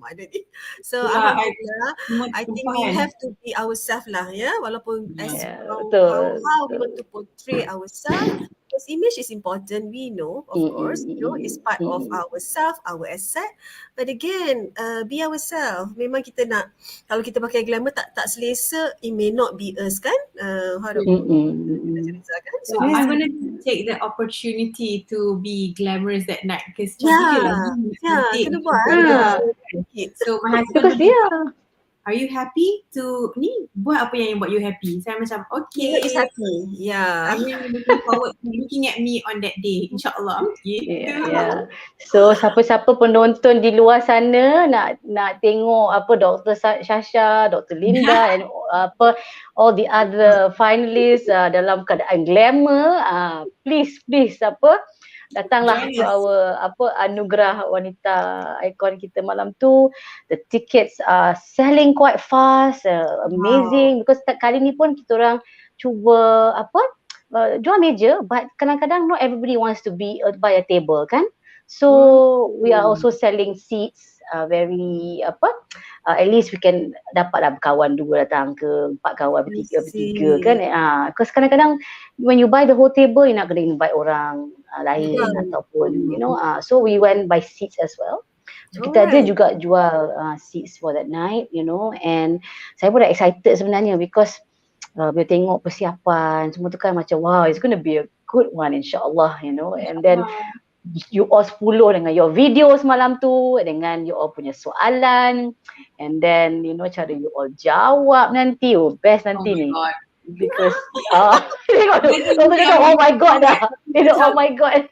mana ni. So alhamdulillah, I think we have to be ourselves lah, ya. Walaupun as how we want to portray ourselves. Because image is important, we know, of course, you know, it's part of ourselves, our asset. But again, be ourselves. Memang kita nak, kalau kita pakai glamour tak selesa, it may not be us kan? So I'm going to take the opportunity to be glamorous that night because kena buat. So my husband are you happy to buat apa yang buat you happy? Saya macam okay. Is happy. Yeah. I'm really looking forward to looking at me on that day. InsyaAllah. Yeah. So siapa-siapa penonton di luar sana nak tengok apa Dr. Shasha, Dr. Linda and all the other finalists dalam keadaan glamour, please datanglah to our Anugerah Wanita Ikon kita malam tu. The tickets are selling quite fast, amazing. Because kali ni pun kita orang cuba jual meja, but kadang-kadang not everybody wants to be by a table kan. So we are also selling seats, very at least we can dapatlah kawan 2 datang ke 4 kawan bertiga kan. Because kadang-kadang when you buy the whole table, you nak kena invite orang lain ataupun you know, so we went by seats as well. So kita ada juga jual seats for that night, you know, and saya pun dah excited sebenarnya because bila tengok persiapan semua tu kan macam wow, it's going to be a good one insyaAllah, you know. And then you all 10 dengan your video semalam tu, dengan you all punya soalan, and then you know cara you all jawab nanti, best nanti ni. Because oh my god dah. Oh my god.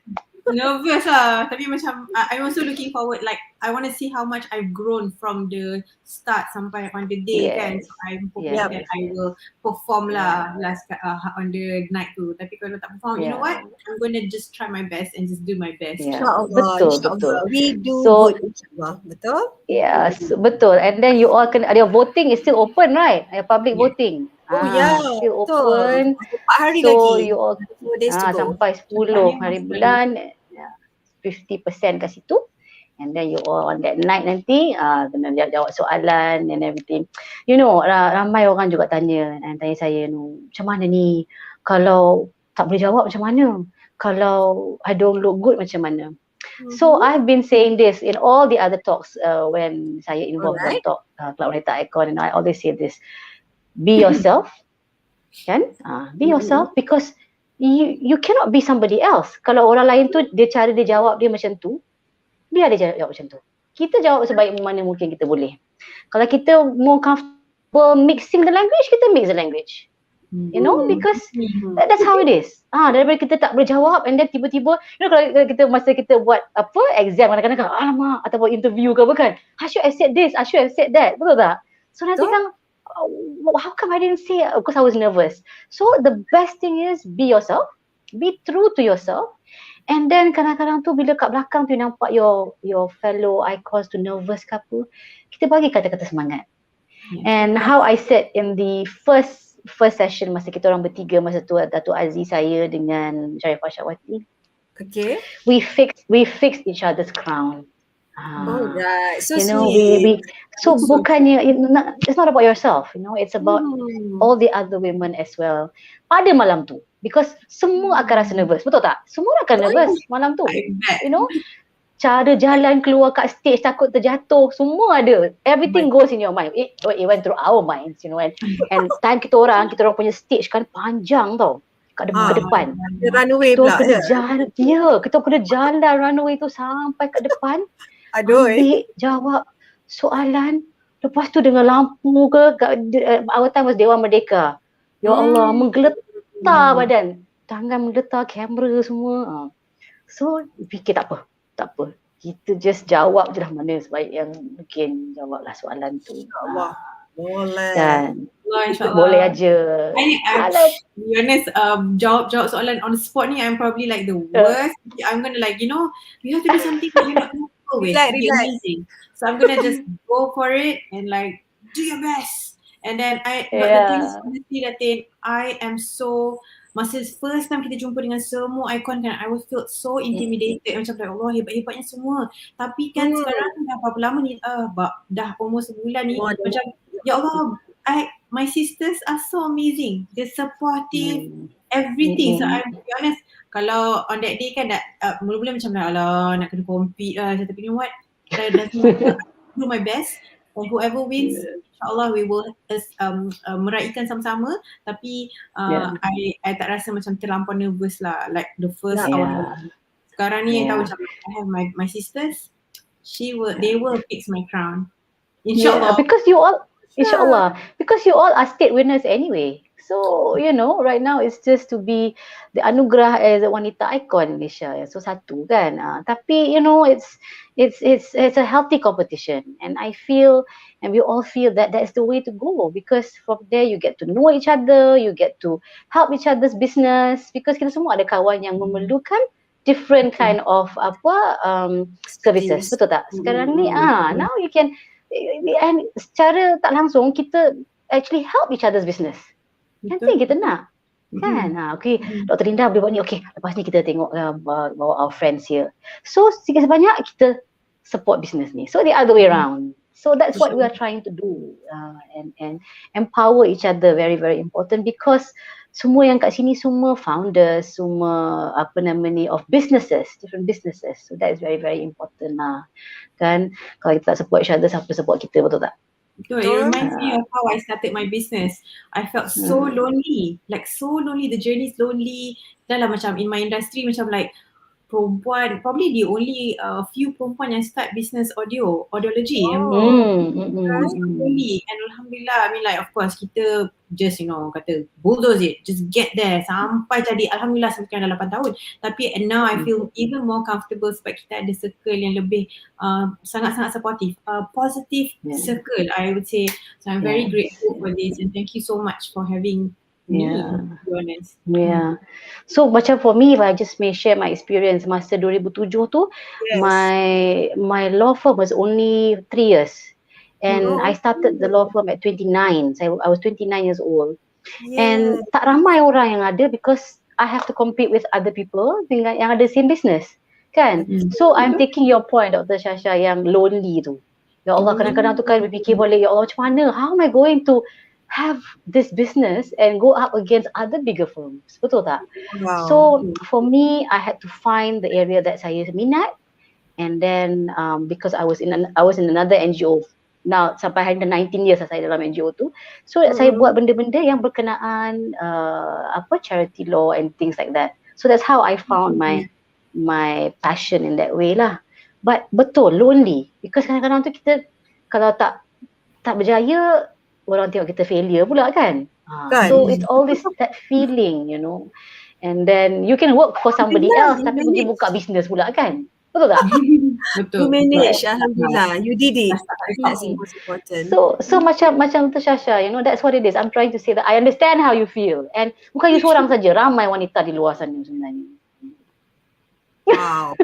Nervous lah, tapi macam I'm also looking forward, like I want to see how much I've grown from the start sampai on the day kan. So I'm hoping that I will perform lah last on the night tu. Tapi kalau tak perform, you know what, I'm going to just try my best and just do my best. Betul. We do good insyaAllah. Betul? Yes, betul. And then you all can, your voting is still open, right? Your public voting. Still open. 4 hari so lagi. You all sampai 10 hari bulan, 50% kat situ. And then you all on that night nanti kena jawab soalan and everything. You know, ramai orang juga tanya saya, macam mana ni kalau tak boleh jawab macam mana? Kalau I don't look good macam mana? So I've been saying this in all the other talks when saya involved dalam talk Kelab Wanita Ikon, and I always say this. Be yourself, kan? Be yourself because you cannot be somebody else. Kalau orang lain tu cara dia jawab dia macam tu, biar dia jawab macam tu. Kita jawab sebaik mana mungkin kita boleh. Kalau kita more comfortable mixing the language, kita mix the language. You know, because that's how it is. Daripada kita tak boleh jawab and then tiba-tiba, you know, kalau kita masa kita buat exam kadang-kadang alamak atau buat interview ke apa kan, I should have said this, I should have said that, betul tak? So nanti kan how come I didn't say it? Because I was nervous. So the best thing is be yourself. Be true to yourself. And then kadang-kadang tu bila kat belakang tu nampak your fellow icons tu nervous ke apa, kita bagi kata-kata semangat. And how I said in the first session masa kita orang bertiga masa tu, Datuk Aziz, saya dengan Sharifah Syahwati. Okay. We fixed each other's crown. Alright, so you know, sweet. so bukannya it's not about yourself, you know, it's about all the other women as well. Pada malam tu, because semua akan rasa nervous, betul tak? Semua akan nervous malam tu. You know, cara jalan keluar kat stage, takut terjatuh, semua ada. Everything goes in your mind. It went through our minds, you know. And time kita orang punya stage kan panjang tau. Kat depan. Runway pula. Kita kena jalan runway tu sampai kat depan. Aduh. Ambil jawab soalan. Lepas tu dengan lampu ke, our time was Dewan Merdeka. Ya Allah, menggeletar badan. Tangan menggeletar, kamera semua. So, fikir tak apa. Kita just jawab je lah mana sebaik yang mungkin jawablah soalan tu. Allah. Boleh. Dan InsyaAllah. boleh aja. To be honest, jawab soalan on the spot ni, I'm probably like the worst. I'm gonna like, you know, we have to do something that we're not comfortable with. It's amazing. So I'm gonna just go for it and like do your best. And then but the thing is, honestly, Datin, I am so, masa first time kita jumpa dengan semua ikon kan, I was feel so intimidated. Macam like, Allah, hebat-hebatnya semua. Tapi kan sekarang dah berapa lama ni, dah almost sebulan ni, macam, ya Allah, my sisters are so amazing. They're supportive, everything. So I'm, to be honest, kalau on that day kan, mula-mula macam alah, nak kena compete lah. Tapi you know what, I do my best. And whoever wins, insyaAllah we will meraihkan sama-sama. Tapi I tak rasa macam terlampau nervous lah, like the first hour. Sekarang ni I tahu macam I have my sisters, they will fix my crown. InsyaAllah. Because you all, insyaAllah, because you all are state winners anyway. So, you know, right now it's just to be the Anugerah as a Wanita Ikon Malaysia. So satu kan. Tapi, you know, it's a healthy competition. And I feel, and we all feel that that's the way to go. Because from there you get to know each other, you get to help each other's business. Because kita semua ada kawan yang memerlukan different kind of services. Betul tak? Sekarang ni, now you can, and secara tak langsung kita actually help each other's business. Nanti kita nak kan. Okay, Dr. Linda boleh buat ni, okay, lepas ni kita tengok bawa our friends here. So sikit sebanyak kita support business ni. So the other way around. So that's what we are trying to do, and empower each other, very very important, because semua yang kat sini semua founders, semua of businesses, different businesses. So that is very very important lah. Kan, kalau kita tak support each other, siapa support kita, betul tak? Betul. It reminds me of how I started my business. I felt so lonely, like so lonely. The journey is lonely. Dah lah macam in my industry macam like perempuan, probably the only few perempuan yang start business audiology. Lonely. And Alhamdulillah, I mean like of course kita just kata bulldoze it, just get there sampai jadi. Alhamdulillah sampai dah 8 tahun. Tapi and now I feel even more comfortable sebab kita ada circle yang lebih sangat-sangat supportive, positive circle, I would say. So I'm very grateful for this and thank you so much for having me, to be honest. So macam for me, if I just may share my experience masa 2007 tu, my law firm was only 3 years. And I started the law firm at 29. So I was 29 years old. And tak ramai orang yang ada because I have to compete with other people yang ada same business. Kan? So I'm taking your point, Dr. Shasha, yang lonely tu. Ya Allah, kadang-kadang tu kan berfikir balik, ya Allah macam mana? How am I going to have this business and go up against other bigger firms? Betul tak? So for me, I had to find the area that saya minat, and then because I was in another NGO. Now sampai hari 19 years saya dalam NGO tu. So saya buat benda-benda yang berkenaan charity law and things like that. So that's how I found my passion in that way lah. But betul lonely, because kadang-kadang tu kita kalau tak berjaya, orang tengok kita failure pula kan. So it's always that feeling, and then you can work for somebody else tapi pergi buka business pula kan. Betul tak? Betul. You manage, Yes. alhamdulillah. You did it. That's Mm. most important. So macam tu Shasha, you know, that's what it is. I'm trying to say that I understand how you feel. And bukan you seorang saja, ramai wanita di luar sana sebenarnya. Wow.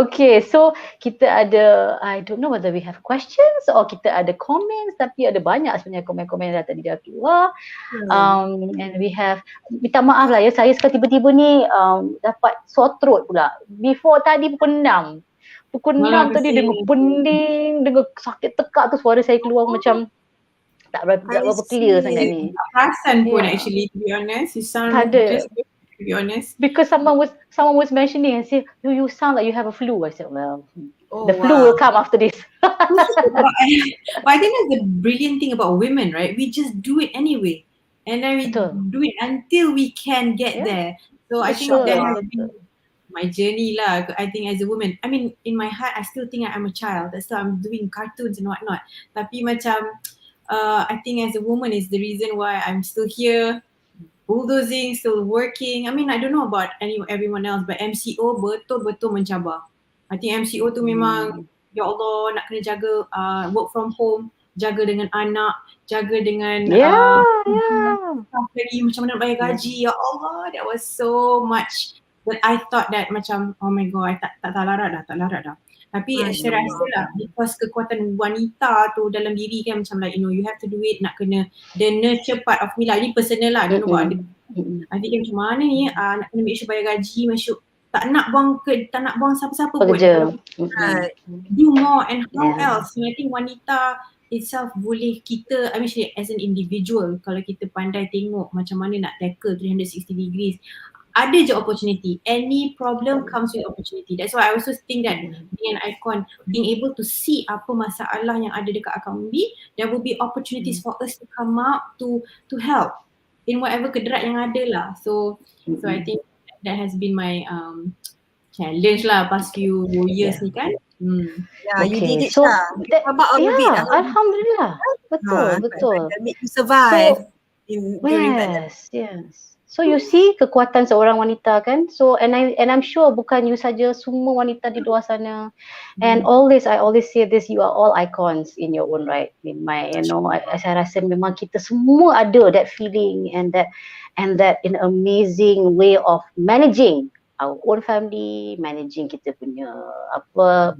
Okay, so kita ada, I don't know whether we have questions or kita ada comments, tapi ada banyak sebenarnya komen-komen yang tadi dah keluar. And we have, minta maaf lah ya, saya sekarang tiba-tiba ni dapat sore throat pula. Before tadi pukul 6. Pukul 6 tadi dengan pening, dengan sakit tekak tu suara saya keluar macam tak berapa clear sangat ni. Tak perasan pun actually, to be honest. You sound just good, to be honest. Because someone was mentioning and say, you sound like you have a flu. I said, well, the flu will come after this. But I think that's the brilliant thing about women, right? We just do it anyway. And then we do it until we can get there. So I think that has been my journey lah. I think as a woman, I mean, in my heart, I still think I'm a child. That's why I'm doing cartoons and whatnot. Tapi macam, I think as a woman is the reason why I'm still here, bulldozing, still working. I mean, I don't know about everyone else, but MCO betul-betul mencabar. I think MCO tu memang, ya Allah, nak kena jaga work from home, jaga dengan anak, jaga dengan lagi macam mana nak bayar gaji. Ya Allah, that was so much that I thought that macam, oh my God, tak larat dah. Tapi saya rasa lah, because kekuatan wanita tu dalam diri kan macam like, you know, you have to do it, nak kena the nurture part of me lah. Ini personal lah, I don't know about other. I think macam mana ni, nak kena make sure bayar gaji, make sure tak nak buang siapa-siapa pun. Do more and how else. I think wanita itself boleh kita, I mean as an individual, kalau kita pandai tengok macam mana nak tackle 360 degrees, ada je opportunity. Any problem comes with opportunity. That's why I also think that being an icon, being able to see apa masalah yang ada dekat akaun B, there will be opportunities for us to come out to help in whatever kederat yang ada lah. So I think that has been my challenge lah past few years ni kan. You did it so lah. Alhamdulillah. Betul. That make you survive during that. Yes. So you see kekuatan seorang wanita kan. So and I'm sure bukan you saja, semua wanita di luar sana. And I always say this, you are all icons in your own right. In my, you know, saya rasa memang kita semua ada that feeling and that in amazing way of managing our own family, managing kita punya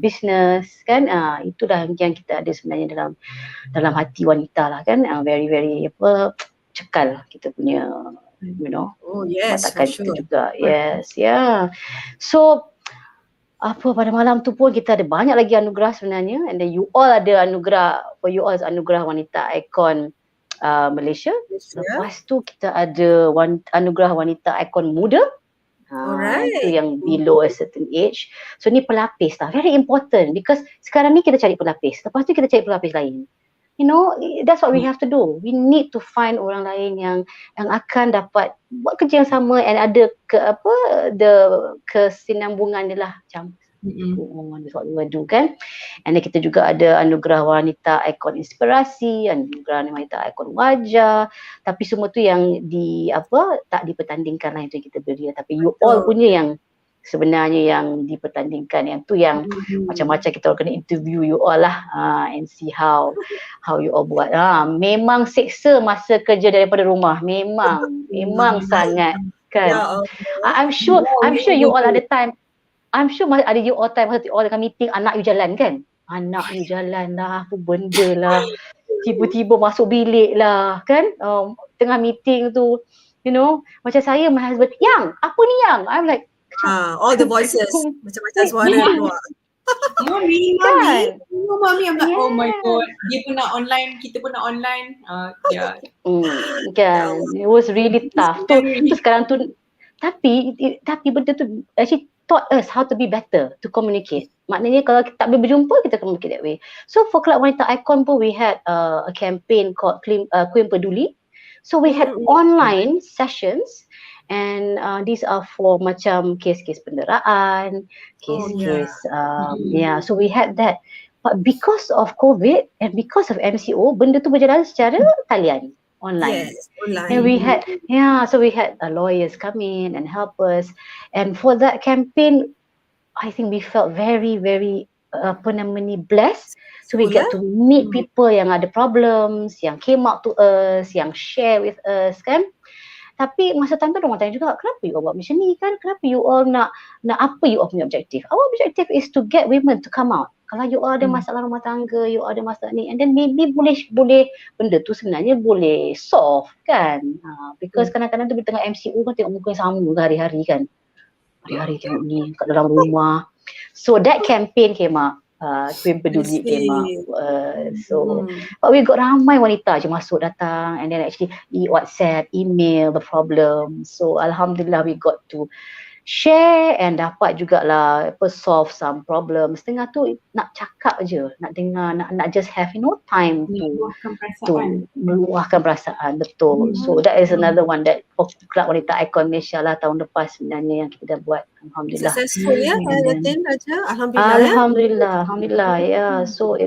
business kan. Itulah yang kita ada sebenarnya dalam hati wanita lah kan. Very very cekal kita punya, you know, matakan kita juga. Yes, so pada malam tu pun kita ada banyak lagi anugerah sebenarnya, and then you all ada anugerah, for you all is Anugerah Wanita Ikon Malaysia. Lepas tu kita ada Anugerah Wanita Ikon Muda. Itu yang below a certain age. So ni pelapis lah, very important, because sekarang ni kita cari pelapis, lepas tu kita cari pelapis lain. You know, that's what we have to do. We need to find orang lain yang akan dapat buat kerja yang sama and ada kesinambungan dia lah, macam that's what we will do kan. And then kita juga ada Anugerah Wanita Ikon Inspirasi, Anugerah Wanita Ikon Wajah, tapi semua tu yang tak dipertandingkan lah, itu yang kita beri. Tapi you all punya yang sebenarnya yang dipertandingkan, yang tu yang macam-macam kita kena interview you all lah, and see how you all buat. Memang seksa masa kerja daripada rumah, memang sangat kan. I'm sure you all ada time. I'm sure ada you all time all dengan meeting, anak you jalan kan, anak you jalan lah, apa benda lah, tiba-tiba masuk bilik lah kan, tengah meeting tu, you know, macam saya, my husband, yang apa ni yang, I'm like all the voices, macam-macam suara keluar. Mommy. I'm like, oh my God, dia pun nak online, kita pun nak online. Kan, it was really tough. Tu sekarang tu, tapi benda tu actually taught us how to be better, to communicate. Maknanya kalau kita tak boleh berjumpa, kita communicate that way. So for Kelab Wanita Ikon pun, we had a campaign called 𝗕𝗞𝗢𝗄. So we had online sessions. And these are for macam kes-kes penderaan, kes-kes, so we had that. But because of COVID and because of MCO, benda tu berjalan secara talian, online. Yes, online. And we had, so we had lawyers come in and help us. And for that campaign, I think we felt very blessed. So we get to meet people yang ada problems, yang came out to us, yang share with us kan. Tapi masa time tu orang tanya juga, kenapa you all buat macam ni kan? Kenapa you all nak apa you all punya objektif? Our objective is to get women to come out. Kalau you all ada masalah rumah tangga, you all ada masalah ni, and then maybe boleh benda tu sebenarnya boleh solve kan. Because kadang-kadang tu kita tengah MCO kan tengok muka yang sama hari-hari kan. Hari-hari tengok ni kat dalam rumah. So that campaign came up. KWIM Peduli came up. But we got ramai wanita je masuk datang, and then actually WhatsApp, email the problem. So Alhamdulillah we got to share and dapat jugalah solve some problems. Tengah tu nak cakap je, nak dengar, nak just have time to meluahkan perasaan. Betul. So that is another one that Kelab Wanita Ikon Malaysia lah tahun lepas sebenarnya yang kita dah buat. Alhamdulillah. Successful ya Datin Raja. Alhamdulillah. Yeah. So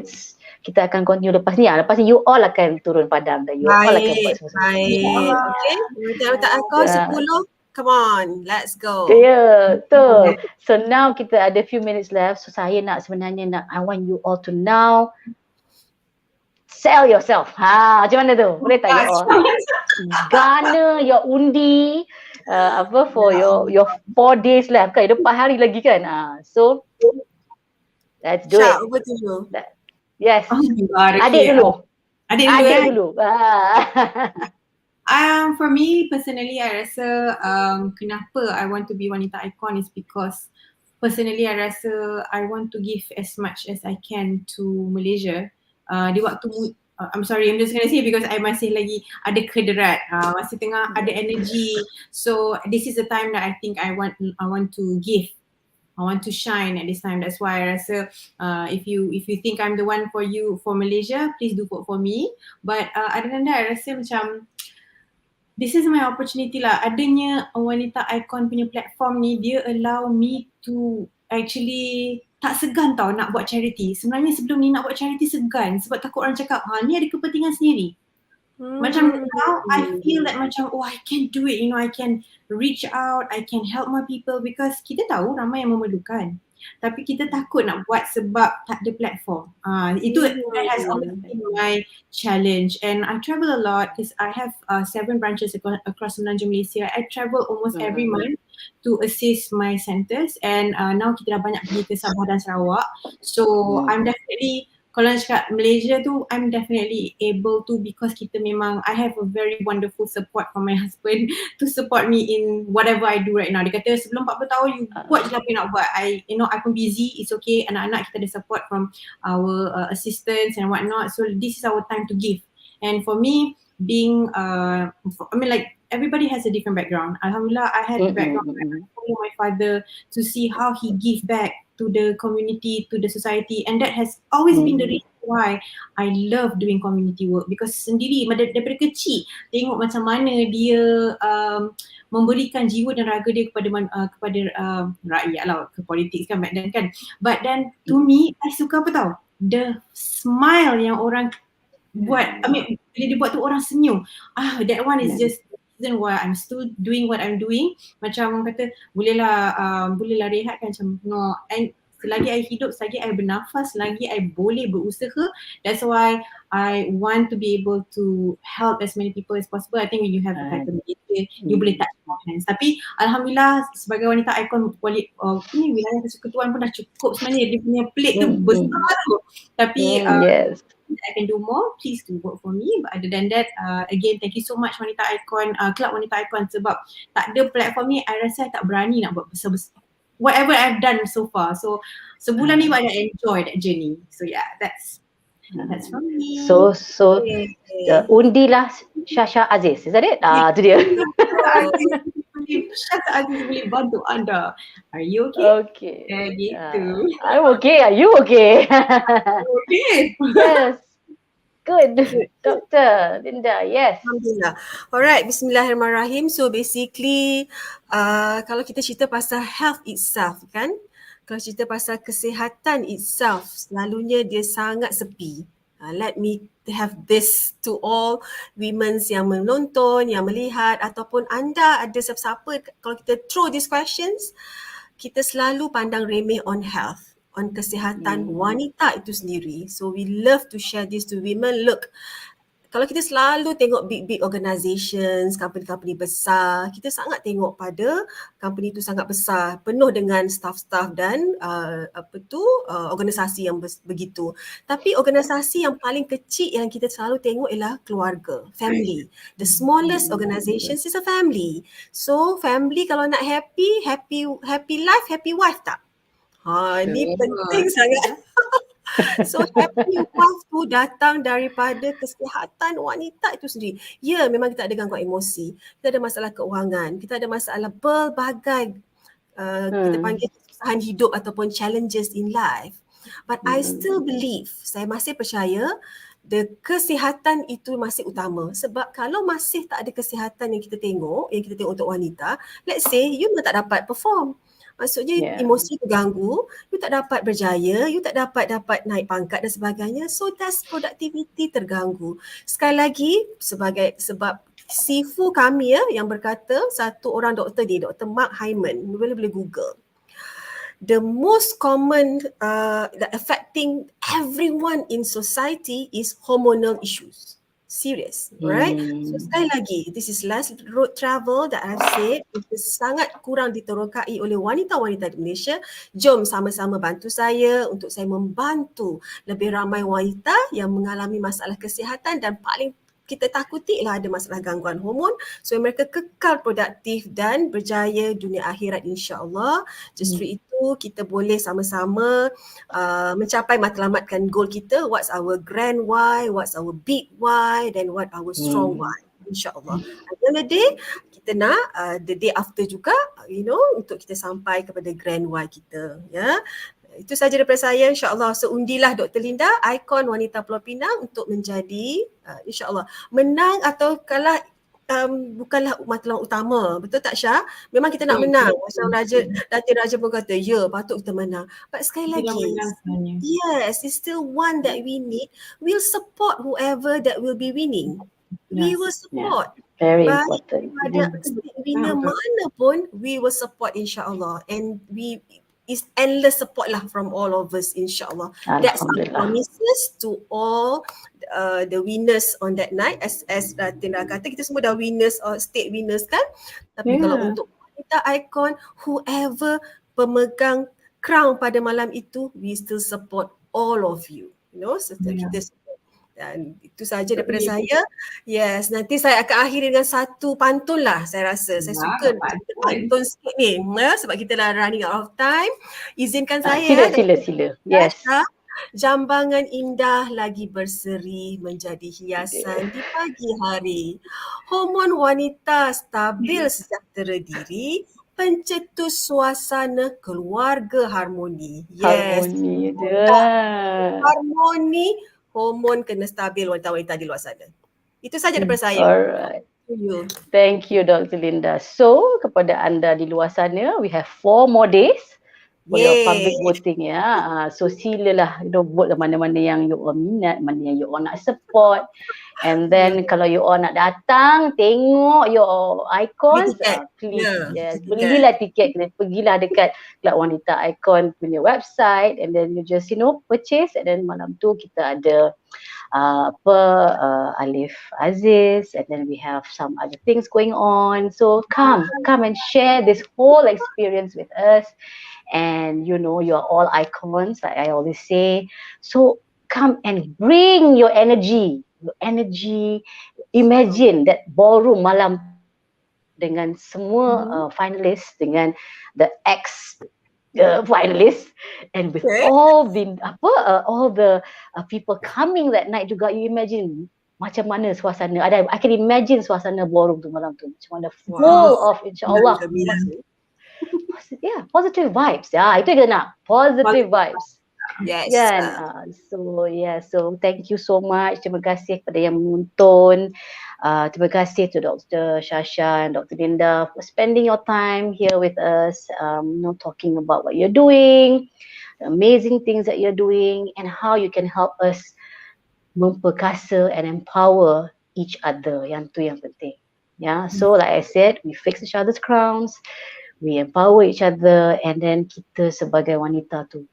kita akan continue lepas ni. Lepas ni you all akan turun padang dan you all akan buat semua. Okay. Wanita Ikon 10. Come on, let's go. Yeah, betul. So now kita ada few minutes left. So saya I want you all to now sell yourself. Macam mana tu? Boleh tak you all? Garner your undi for your 4 days left kan? Ada 4 hari lagi kan? So let's do it. Over to you. Yes. Oh my God, Adik dulu. Adik dulu. For me personally, I rasa kenapa I want to be Wanita Ikon is because personally I rasa I want to give as much as I can to Malaysia. Di waktu I'm sorry, I'm just gonna say because I masih lagi ada kederat, masih tengah ada energy. So this is the time that I think I want to give. I want to shine at this time. That's why I rasa if you think I'm the one for you for Malaysia, please do vote for me. But other than that, I rasa macam this is my opportunity lah. Adanya Wanita Ikon punya platform ni, dia allow me to actually tak segan tau nak buat charity. Sebenarnya sebelum ni nak buat charity segan sebab takut orang cakap, ni ada kepentingan sendiri. Macam now I feel that macam I can do it, I can reach out, I can help more people because kita tahu ramai yang memerlukan. Tapi kita takut nak buat sebab tak ada platform. Itu that has always been my challenge. And I travel a lot because I have 7 branches across Semenanjung Malaysia. I travel almost every month to assist my centres, and now kita dah banyak pergi ke Sabah dan Sarawak. So I'm definitely, kalau nak cakap Malaysia tu, I'm definitely able to because kita memang, I have a very wonderful support from my husband to support me in whatever I do right now. Dia kata sebelum 40 tahun you buat je apa yang nak buat. I pun busy, it's okay. Anak-anak kita ada support from our assistants and whatnot. So this is our time to give. And for me, being, everybody has a different background. Alhamdulillah, I had a background. I follow my father to see how he give back to the community, to the society, and that has always been the reason why I love doing community work because sendiri daripada kecil tengok macam mana dia memberikan jiwa dan raga dia kepada rakyat lah, ke politik kan back then kan. But then to me, I suka apa tau? The smile yang orang buat, bila dia buat tu orang senyum. That one is just reason why I'm still doing what I'm doing. Macam orang kata bolehlah rehat kan, macam no, and selagi I hidup, selagi I bernafas, selagi I boleh berusaha, that's why I want to be able to help as many people as possible. I think when you have a title Malaysia, you boleh touch more hands. Tapi Alhamdulillah sebagai Wanita Ikon ni wilayah Persekutuan pun dah cukup sebenarnya, dia punya plate tu besar tu. Tapi I can do more, please do vote for me. But other than that, again, thank you so much Wanita Ikon, Kelab Wanita Ikon, sebab tak ada platform ni, I rasa I tak berani nak buat besar-besar whatever I've done so far. So sebulan ni I enjoy that journey. So yeah, that's from me. So undilah Shasa Aziz, is that it? Tu dia. Shasa Aziz boleh bantu anda. Are you okay? Okay. Gitu. I'm okay. Are you okay? Okay. Yes. Good. Dr. Linda, yes. Alhamdulillah. Alright, bismillahirrahmanirrahim. So basically, kalau kita cerita pasal health itself kan, kalau cerita pasal kesihatan itself, selalunya dia sangat sepi. Let me have this to all women yang menonton, yang melihat, ataupun anda ada siapa-siapa, kalau kita throw these questions, kita selalu pandang remeh on health, on kesihatan wanita itu sendiri. So we love to share this to women. Look, kalau kita selalu tengok big organizations, company-company besar, kita sangat tengok pada company itu sangat besar, penuh dengan staff-staff dan organisasi yang begitu. Tapi organisasi yang paling kecil yang kita selalu tengok ialah keluarga, family. The smallest organizations is a family. So family kalau nak happy life, happy wife tak? Ini penting sangat. So happy wife tu datang daripada kesihatan wanita itu sendiri. Ya, memang kita ada gangguan emosi, kita ada masalah keuangan, kita ada masalah pelbagai kita panggil kesusahan hidup ataupun challenges in life. But I still believe, saya masih percaya kesihatan itu masih utama. Sebab kalau masih tak ada kesihatan yang kita tengok untuk wanita, let's say you tak dapat perform. Maksudnya emosi terganggu, you tak dapat berjaya, you tak dapat naik pangkat dan sebagainya. So that's productivity terganggu. Sekali lagi sebab sifu kami yang berkata, satu orang doktor dia, Dr. Mark Hyman, boleh Google. The most common that affecting everyone in society is hormonal issues. Serious, right? So sekali lagi, this is last road travel that I've said, itu sangat kurang diterokai oleh wanita-wanita di Malaysia. Jom sama-sama bantu saya untuk saya membantu lebih ramai wanita yang mengalami masalah kesihatan dan paling kita takuti lah ada masalah gangguan hormon, so mereka kekal produktif dan berjaya dunia akhirat insya-Allah. Justru itu kita boleh sama-sama mencapai matlamatkan goal kita, what's our grand why, what's our big why, then what our strong why, insya-Allah. At the end of the day, kita nak the day after juga, untuk kita sampai kepada grand why kita, ya. Itu saja daripada saya, insya-Allah. So undilah Dr. Linda, ikon wanita Pulau Pinang untuk menjadi insya-Allah menang atau kalah bukanlah matlamat utama. Betul tak Syah? Memang kita nak menang. Macam Datin Raja pun kata, ya patut kita menang. But sekali lagi, yes, it's still one that we need. We'll support whoever that will be winning. We will support. Very important. Ada winner mana pun, we will support insya-Allah. And is endless support lah from all of us insya-Allah. That's our promises to all the winners on that night. As Datin kata, kita semua dah winners or state winners kan. Tapi kalau untuk wanita ikon, whoever pemegang crown pada malam itu, we still support all of you. Kita dan itu saja daripada saya. Yes, nanti saya akan akhiri dengan satu pantun lah, saya rasa. Saya suka pantun sikit ni, sebab kita dah running out of time. Izinkan saya. Sila. Yes. Jambangan indah lagi berseri menjadi hiasan di pagi hari. Hormon wanita stabil sejahtera diri, pencetus suasana keluarga harmoni. Yes. Harmoni. Hormon kena stabil wanita-wanita di luar sana. Itu saja daripada saya. Alright. Thank you Dr. Linda. So kepada anda di luar sana, we have 4 more days for your public voting ya. So silalah vote mana-mana yang you all minat, mana yang you all nak support. And then kalau you all nak datang tengok your icons, please belilah tiket, pergilah dekat Kelab Wanita Ikon punya website, and then you just purchase, and then malam tu kita ada Alif Aziz, and then we have some other things going on. So come and share this whole experience with us. And you're all icons, like I always say. So come and bring your energy. Imagine that ballroom malam dengan semua finalists, dengan the finalists, and with all the people coming that night juga. You imagine macam mana suasana. I can imagine suasana ballroom tu malam tu. Macam mana full of insya-Allah. Positive vibes. Itu kita nak. Positive vibes. Yes. So thank you so much. Terima kasih kepada yang menonton. Terima kasih to Dr. Shasa and Dr. Linda for spending your time here with us, talking about what you're doing, the amazing things that you're doing, and how you can help us memperkasa and empower each other. Yang tu yang penting. So like I said, we fix each other's crowns. we empower each other, and then kita sebagai wanita tu,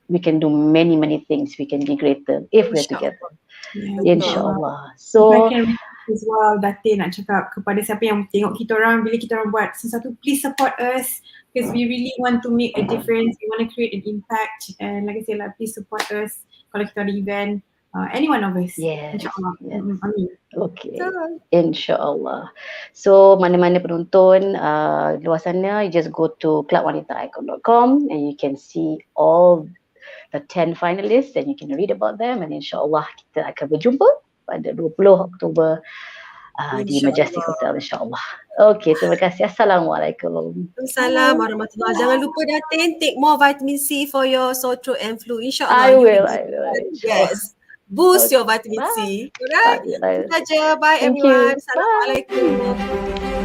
we can do many things. We can be greater if we're together. InsyaAllah. So I can as well, Datin nak cakap kepada siapa yang tengok kita orang, bila kita orang buat sesuatu, please support us because we really want to make a difference. We want to create an impact, and like I said lah, please support us kalau kita ada event, any one of us. Yes. InsyaAllah. Yes. Amin. Okay, InsyaAllah. So mana-mana penonton luar sana, you just go to KPWKM and you can see all the 10 finalists and you can read about them, and insyaAllah kita akan berjumpa pada 20 Oktober di Majestic Hotel, insyaAllah. Okay, terima kasih. Assalamualaikum. Waalaikumsalam warahmatullahi. Jangan lupa Datin, take more vitamin C for your sore throat and flu. InsyaAllah. I will. Yes. Boost your vitamin C. Alright. Itu saja. Bye everyone. Assalamualaikum.